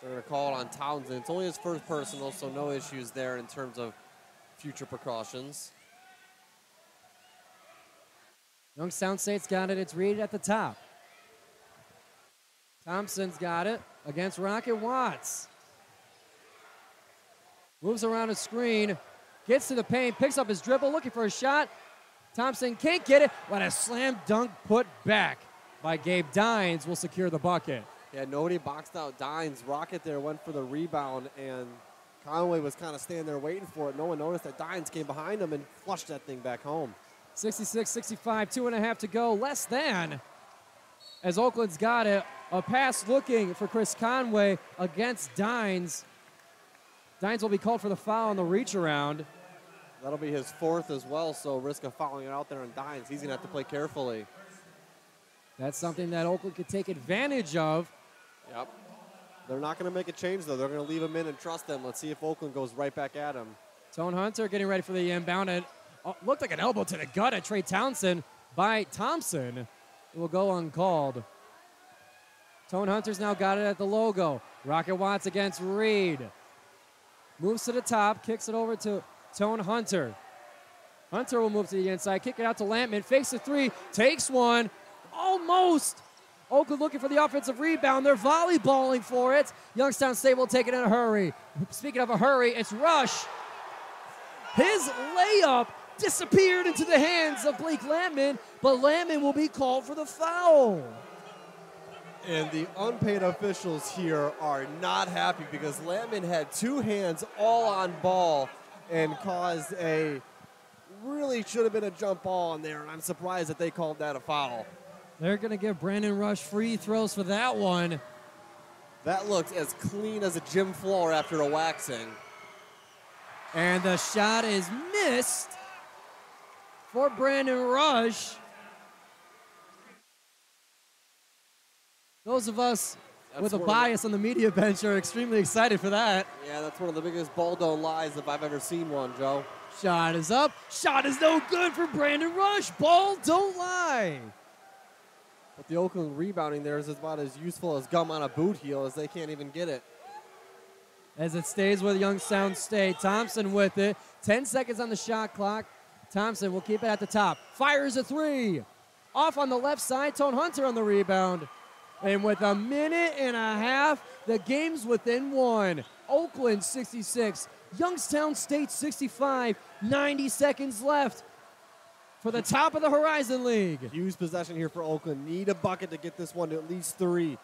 They're going to call it on Townsend. It's only his first personal, so no issues there in terms of future precautions. Youngstown State's got it. It's Reed at the top. Thompson's got it against Rocket Watts. Moves around a screen. Gets to the paint. Picks up his dribble. Looking for a shot. Thompson can't get it. But a slam dunk put back by Gabe Dines will secure the bucket. Yeah, nobody boxed out Dines. Rocket there went for the rebound, and Conway was kind of standing there waiting for it. No one noticed that Dines came behind him and flushed that thing back home. 66-65, 2.5 to go, less than. As Oakland's got it, a pass looking for Chris Conway against Dines. Dines will be called for the foul on the reach around. That'll be his fourth as well, so risk of fouling it out there on Dines. He's going to have to play carefully. That's something that Oakland could take advantage of. Yep. They're not going to make a change, though. They're going to leave him in and trust them. Let's see if Oakland goes right back at him. Tone Hunter getting ready for the inbound. And looked like an elbow to the gut at Trey Townsend by Thompson. It will go uncalled. Tone Hunter's now got it at the logo. Rocket Watts against Reed. Moves to the top, kicks it over to Tone Hunter. Hunter will move to the inside, kick it out to Lampman, fakes the three, takes one, almost. Oakland looking for the offensive rebound. They're volleyballing for it. Youngstown State will take it in a hurry. Speaking of a hurry, it's Rush. His layup disappeared into the hands of Blake Lampman, but Lampman will be called for the foul. And the unpaid officials here are not happy because Lampman had two hands all on ball and caused a really should have been a jump ball in there, and I'm surprised that they called that a foul. They're going to give Brandon Rush free throws for that one. That looked as clean as a gym floor after a waxing. And the shot is missed for Brandon Rush. Those of us with a bias on the media bench are extremely excited for that. Yeah, that's one of the biggest ball don't lies if I've ever seen one, Joe. Shot is up. Shot is no good for Brandon Rush. Ball don't lie. But the Oakland rebounding there is about as useful as gum on a boot heel as they can't even get it. As it stays with Youngstown State. Thompson with it. 10 seconds on the shot clock. Thompson will keep it at the top. Fires a three. Off on the left side. Tone Hunter on the rebound. And with a minute and a half, the game's within one. Oakland 66, Youngstown State 65, 90 seconds left for the top of the Horizon League. Huge possession here for Oakland. Need a bucket to get this one to at least three.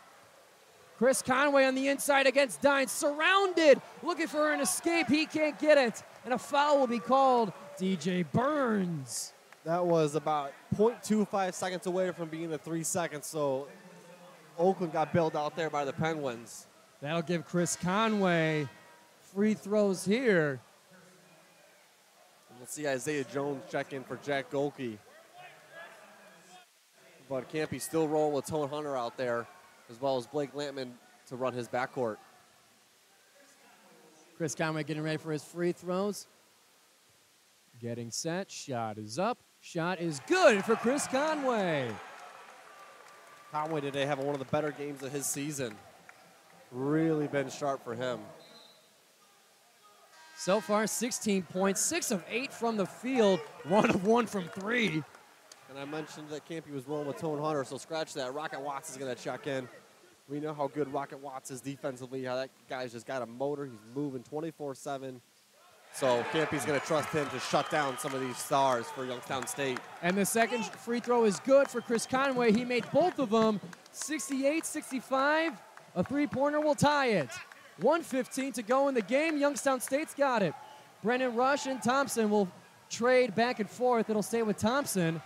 Chris Conway on the inside against Dines, surrounded, looking for an escape. He can't get it, and a foul will be called. DJ Burns. That was about 0.25 seconds away from being the 3 seconds, so Oakland got bailed out there by the Penguins. That'll give Chris Conway free throws here. And we'll see Isaiah Jones check in for Jack Golke. But Campy still rolling with Tone Hunter out there, as well as Blake Lampman to run his backcourt. Chris Conway getting ready for his free throws. Getting set. Shot is up. Shot is good for Chris Conway. Conway today having one of the better games of his season. Really been sharp for him. So far, 16 points, 6 of 8 from the field, 1 of 1 from 3. And I mentioned that Campy was rolling with Tone Hunter, so scratch that. Rocket Watts is going to check in. We know how good Rocket Watts is defensively, how that guy's just got a motor. He's moving 24/7. So Campy's going to trust him to shut down some of these stars for Youngstown State. And the second free throw is good for Chris Conway. He made both of them. 68-65. A three-pointer will tie it. 1:15 to go in the game. Youngstown State's got it. Brennan Rush and Thompson will trade back and forth. It'll stay with Thompson.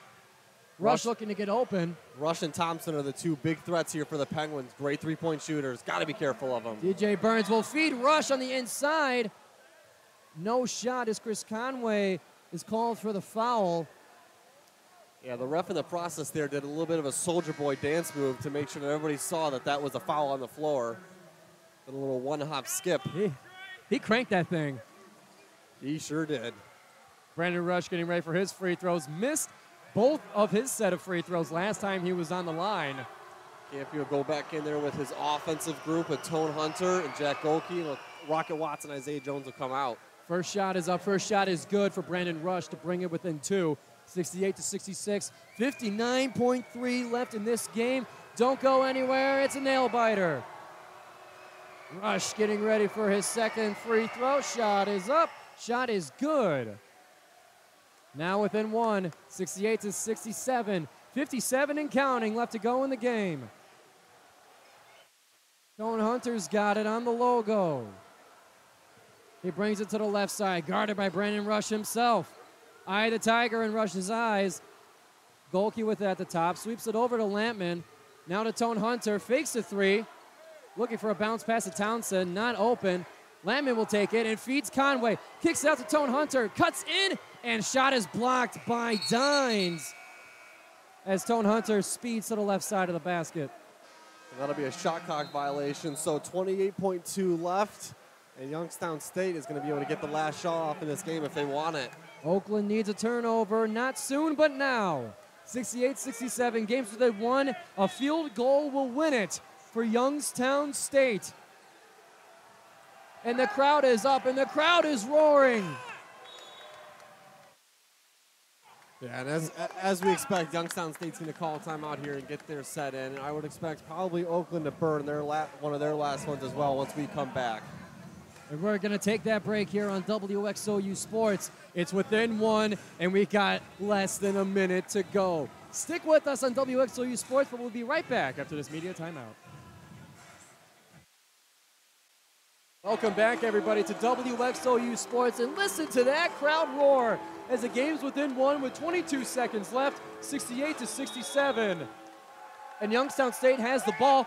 Rush looking to get open. Rush and Thompson are the two big threats here for the Penguins. Great three-point shooters. Got to be careful of them. DJ Burns will feed Rush on the inside. No shot as Chris Conway is called for the foul. Yeah, the ref in the process there did a little bit of a soldier boy dance move to make sure that everybody saw that that was a foul on the floor. Did a little one-hop skip. He cranked that thing. He sure did. Brandon Rush getting ready for his free throws. Missed both of his set of free throws last time he was on the line. Campy will go back in there with his offensive group with Tone Hunter and Jack Golke. And Rocket Watts and Isaiah Jones will come out. First shot is up. First shot is good for Brandon Rush to bring it within 2. 68-66. 59.3 left in this game. Don't go anywhere. It's a nail-biter. Rush getting ready for his second free throw. Shot is up. Shot is good. Now within one, 68-67. 57 and counting left to go in the game. Tone Hunter's got it on the logo. He brings it to the left side, guarded by Brandon Rush himself. Eye the Tiger in Rush's eyes. Golke with it at the top, sweeps it over to Lampman. Now to Tone Hunter, fakes a three. Looking for a bounce pass to Townsend, not open. Lampman will take it and feeds Conway. Kicks it out to Tone Hunter, cuts in, and shot is blocked by Dines as Tone Hunter speeds to the left side of the basket. And that'll be a shot clock violation, so 28.2 left, and Youngstown State is going to be able to get the last shot off in this game if they want it. Oakland needs a turnover, not soon, but now. 68-67, games within one. A field goal will win it for Youngstown State. And the crowd is up, and the crowd is roaring. Yeah, and as we expect, Youngstown State's going to call a timeout here and get their set in. And I would expect probably Oakland to burn one of their last ones as well once we come back. And we're going to take that break here on WXOU Sports. It's within one, and we got less than a minute to go. Stick with us on WXOU Sports, but we'll be right back after this media timeout. Welcome back, everybody, to WXOU Sports, and listen to that crowd roar as the game's within one with 22 seconds left, 68-67. And Youngstown State has the ball.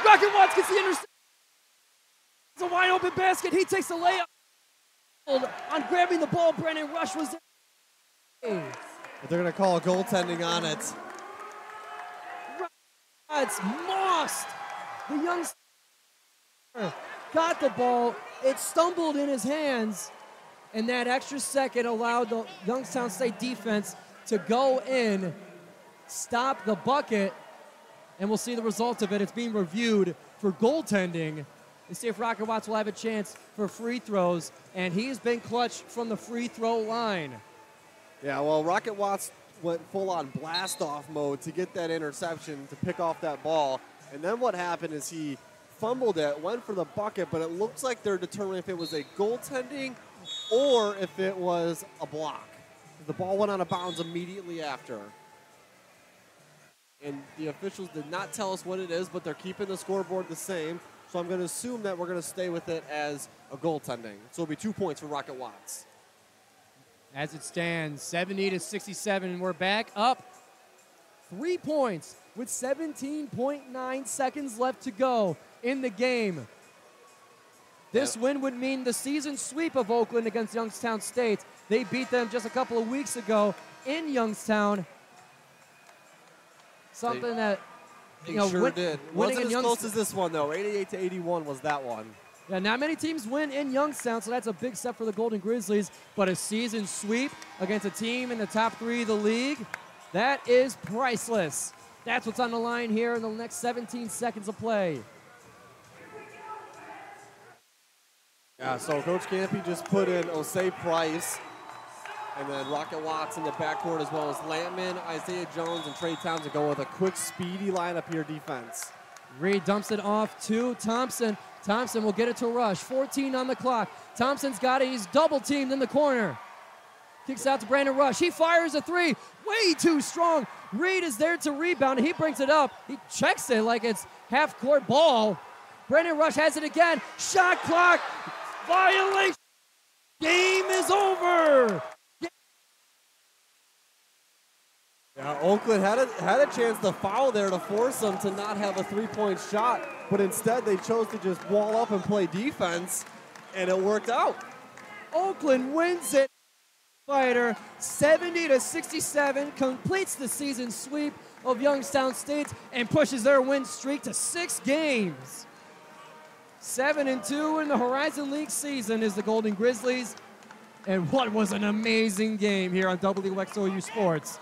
Rocket Watts gets the interception. It's a wide open basket. He takes the layup. On grabbing the ball, Brandon Rush was there. But they're going to call goaltending on it. It's mossed. The Youngstown got the ball. It stumbled in his hands. And that extra second allowed the Youngstown State defense to go in, stop the bucket, and we'll see the result of it. It's being reviewed for goaltending. And see if Rocket Watts will have a chance for free throws. And he's been clutch from the free throw line. Yeah, well, Rocket Watts went full-on blast-off mode to get that interception, to pick off that ball. And then what happened is he fumbled it, went for the bucket, but it looks like they're determining if it was a goaltending or if it was a block. The ball went out of bounds immediately after. And the officials did not tell us what it is, but they're keeping the scoreboard the same. So I'm going to assume that we're going to stay with it as a goaltending. So it'll be 2 points for Rocket Watts. As it stands, 70-67, and we're back up 3 points with 17.9 seconds left to go in the game. This win would mean the season sweep of Oakland against Youngstown State. They beat them just a couple of weeks ago in Youngstown. Something that, They sure did. Wasn't as close as this one, though. 88-81 was that one. Yeah, not many teams win in Youngstown, so that's a big step for the Golden Grizzlies. But a season sweep against a team in the top three of the league, that is priceless. That's what's on the line here in the next 17 seconds of play. Yeah, so Coach Campy just put in Osei Price and then Rocket Watts in the backcourt, as well as Lampman, Isaiah Jones, and Trey Townsend go with a quick, speedy lineup here defense. Reed dumps it off to Thompson. Thompson will get it to Rush. 14 on the clock. Thompson's got it. He's double-teamed in the corner. Kicks out to Brandon Rush. He fires a three. Way too strong. Reed is there to rebound. He brings it up. He checks it like it's half-court ball. Brandon Rush has it again. Shot clock. Violation. Game is over. Yeah, Oakland had a chance to foul there to force them to not have a three-point shot, but instead they chose to just wall up and play defense, and it worked out. Oakland wins it. Fighter 70-67 completes the season sweep of Youngstown State and pushes their win streak to 6 games. 7-2 in the Horizon League season is the Golden Grizzlies, and what was an amazing game here on WXOU Sports.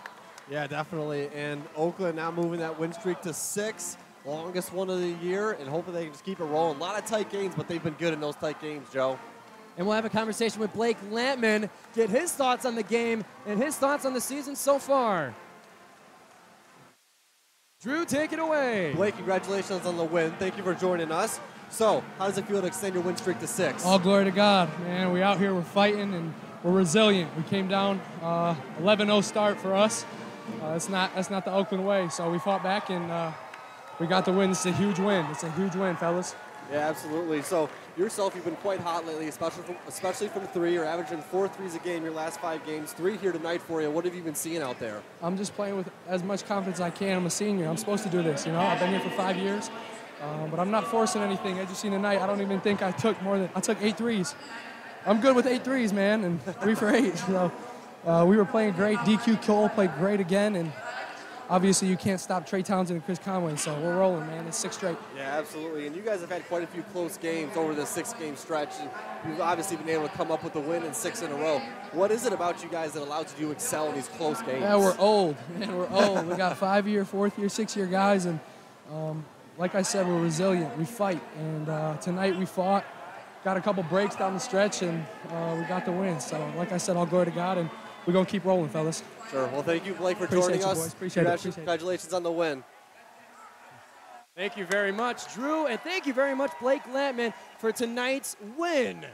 Yeah, definitely. And Oakland now moving that win streak to 6, longest one of the year, and hopefully they can just keep it rolling. A lot of tight games, but they've been good in those tight games, Joe. And we'll have a conversation with Blake Lampman, get his thoughts on the game and his thoughts on the season so far. Drew, take it away. Blake, congratulations on the win. Thank you for joining us. So, how does it feel to extend your win streak to 6? All glory to God, man. We out here, we're fighting, and we're resilient. We came down 11-0 start for us. That's not the Oakland way. So we fought back, and we got the win. It's a huge win. It's a huge win, fellas. Yeah, absolutely. So yourself, you've been quite hot lately, especially from 3. You're averaging 4 threes a game your last 5 games. 3 here tonight for you. What have you been seeing out there? I'm just playing with as much confidence as I can. I'm a senior. I'm supposed to do this. I've been here for 5 years, but I'm not forcing anything. As you see tonight, I don't even think I took 8 threes. I'm good with 8 threes, man, and 3 for 8. So we were playing great. DQ Cole played great again, and obviously you can't stop Trey Townsend and Chris Conway, so we're rolling, man. It's 6 straight. Yeah, absolutely. And you guys have had quite a few close games over this 6-game stretch, and you've obviously been able to come up with a win in 6 in a row. What is it about you guys that allows you to excel in these close games? Yeah, we're old, man. We're old. We got 5-year, 4th-year, 6-year guys, and like I said, we're resilient. We fight, and tonight we fought. Got a couple breaks down the stretch, and we got the win. So, like I said, all glory to God, and we're going to keep rolling, fellas. Sure. Well, thank you, Blake, for Appreciate joining you, us. boys. Appreciate it. Congratulations on the win. Thank you very much, Drew, and thank you very much, Blake Lampman, for tonight's win.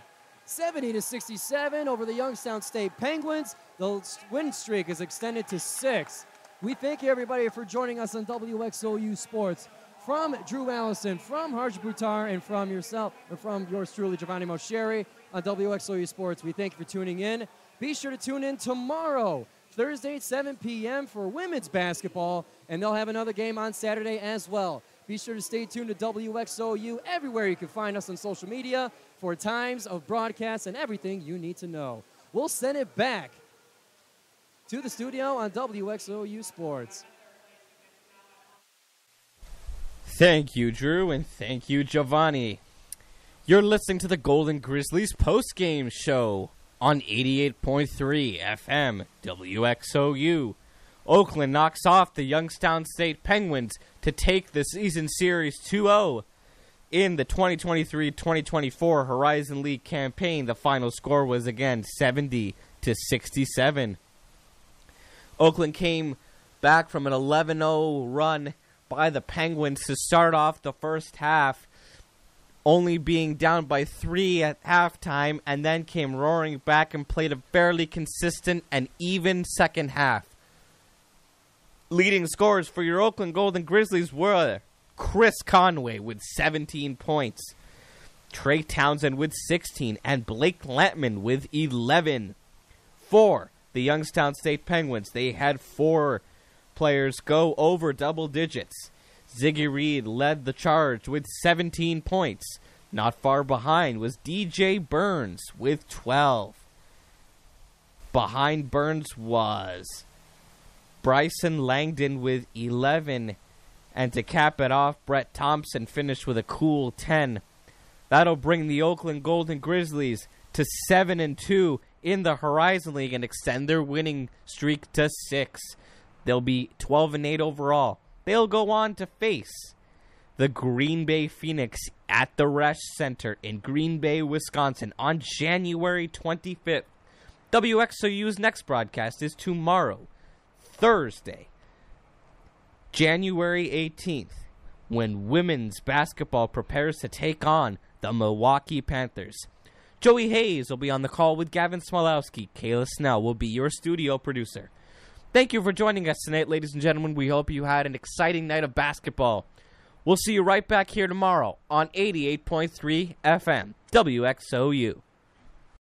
70-67 over the Youngstown State Penguins. The win streak is extended to 6. We thank you, everybody, for joining us on WXOU Sports. From Drew Allison, from Harjun Buttar, and from yourself, or from yours truly, Giovanni Moceri, on WXOU Sports. We thank you for tuning in. Be sure to tune in tomorrow, Thursday at 7 p.m. for women's basketball, and they'll have another game on Saturday as well. Be sure to stay tuned to WXOU everywhere you can find us on social media for times of broadcasts and everything you need to know. We'll send it back to the studio on WXOU Sports. Thank you, Drew, and thank you, Giovanni. You're listening to the Golden Grizzlies post-game show on 88.3 FM WXOU. Oakland knocks off the Youngstown State Penguins to take the season series 2-0. In the 2023-2024 Horizon League campaign, the final score was again 70-67. Oakland came back from an 11-0 run by the Penguins to start off the first half, only being down by 3 at halftime, and then came roaring back and played a fairly consistent and even second half. Leading scorers for your Oakland Golden Grizzlies were Chris Conway with 17 points, Trey Townsend with 16, and Blake Lampman with 11. For the Youngstown State Penguins, they had 4 players go over double digits. Ziggy Reed led the charge with 17 points. Not far behind was DJ Burns with 12. Behind Burns was Bryson Langdon with 11. And to cap it off, Brett Thompson finished with a cool 10. That'll bring the Oakland Golden Grizzlies to 7-2 in the Horizon League and extend their winning streak to 6. They'll be 12-8 overall. They'll go on to face the Green Bay Phoenix at the Resch Center in Green Bay, Wisconsin on January 25th. WXOU's next broadcast is tomorrow, Thursday, January 18th, when women's basketball prepares to take on the Milwaukee Panthers. Joey Hayes will be on the call with Gavin Smolowski. Kayla Snell will be your studio producer. Thank you for joining us tonight, ladies and gentlemen. We hope you had an exciting night of basketball. We'll see you right back here tomorrow on 88.3 FM, WXOU.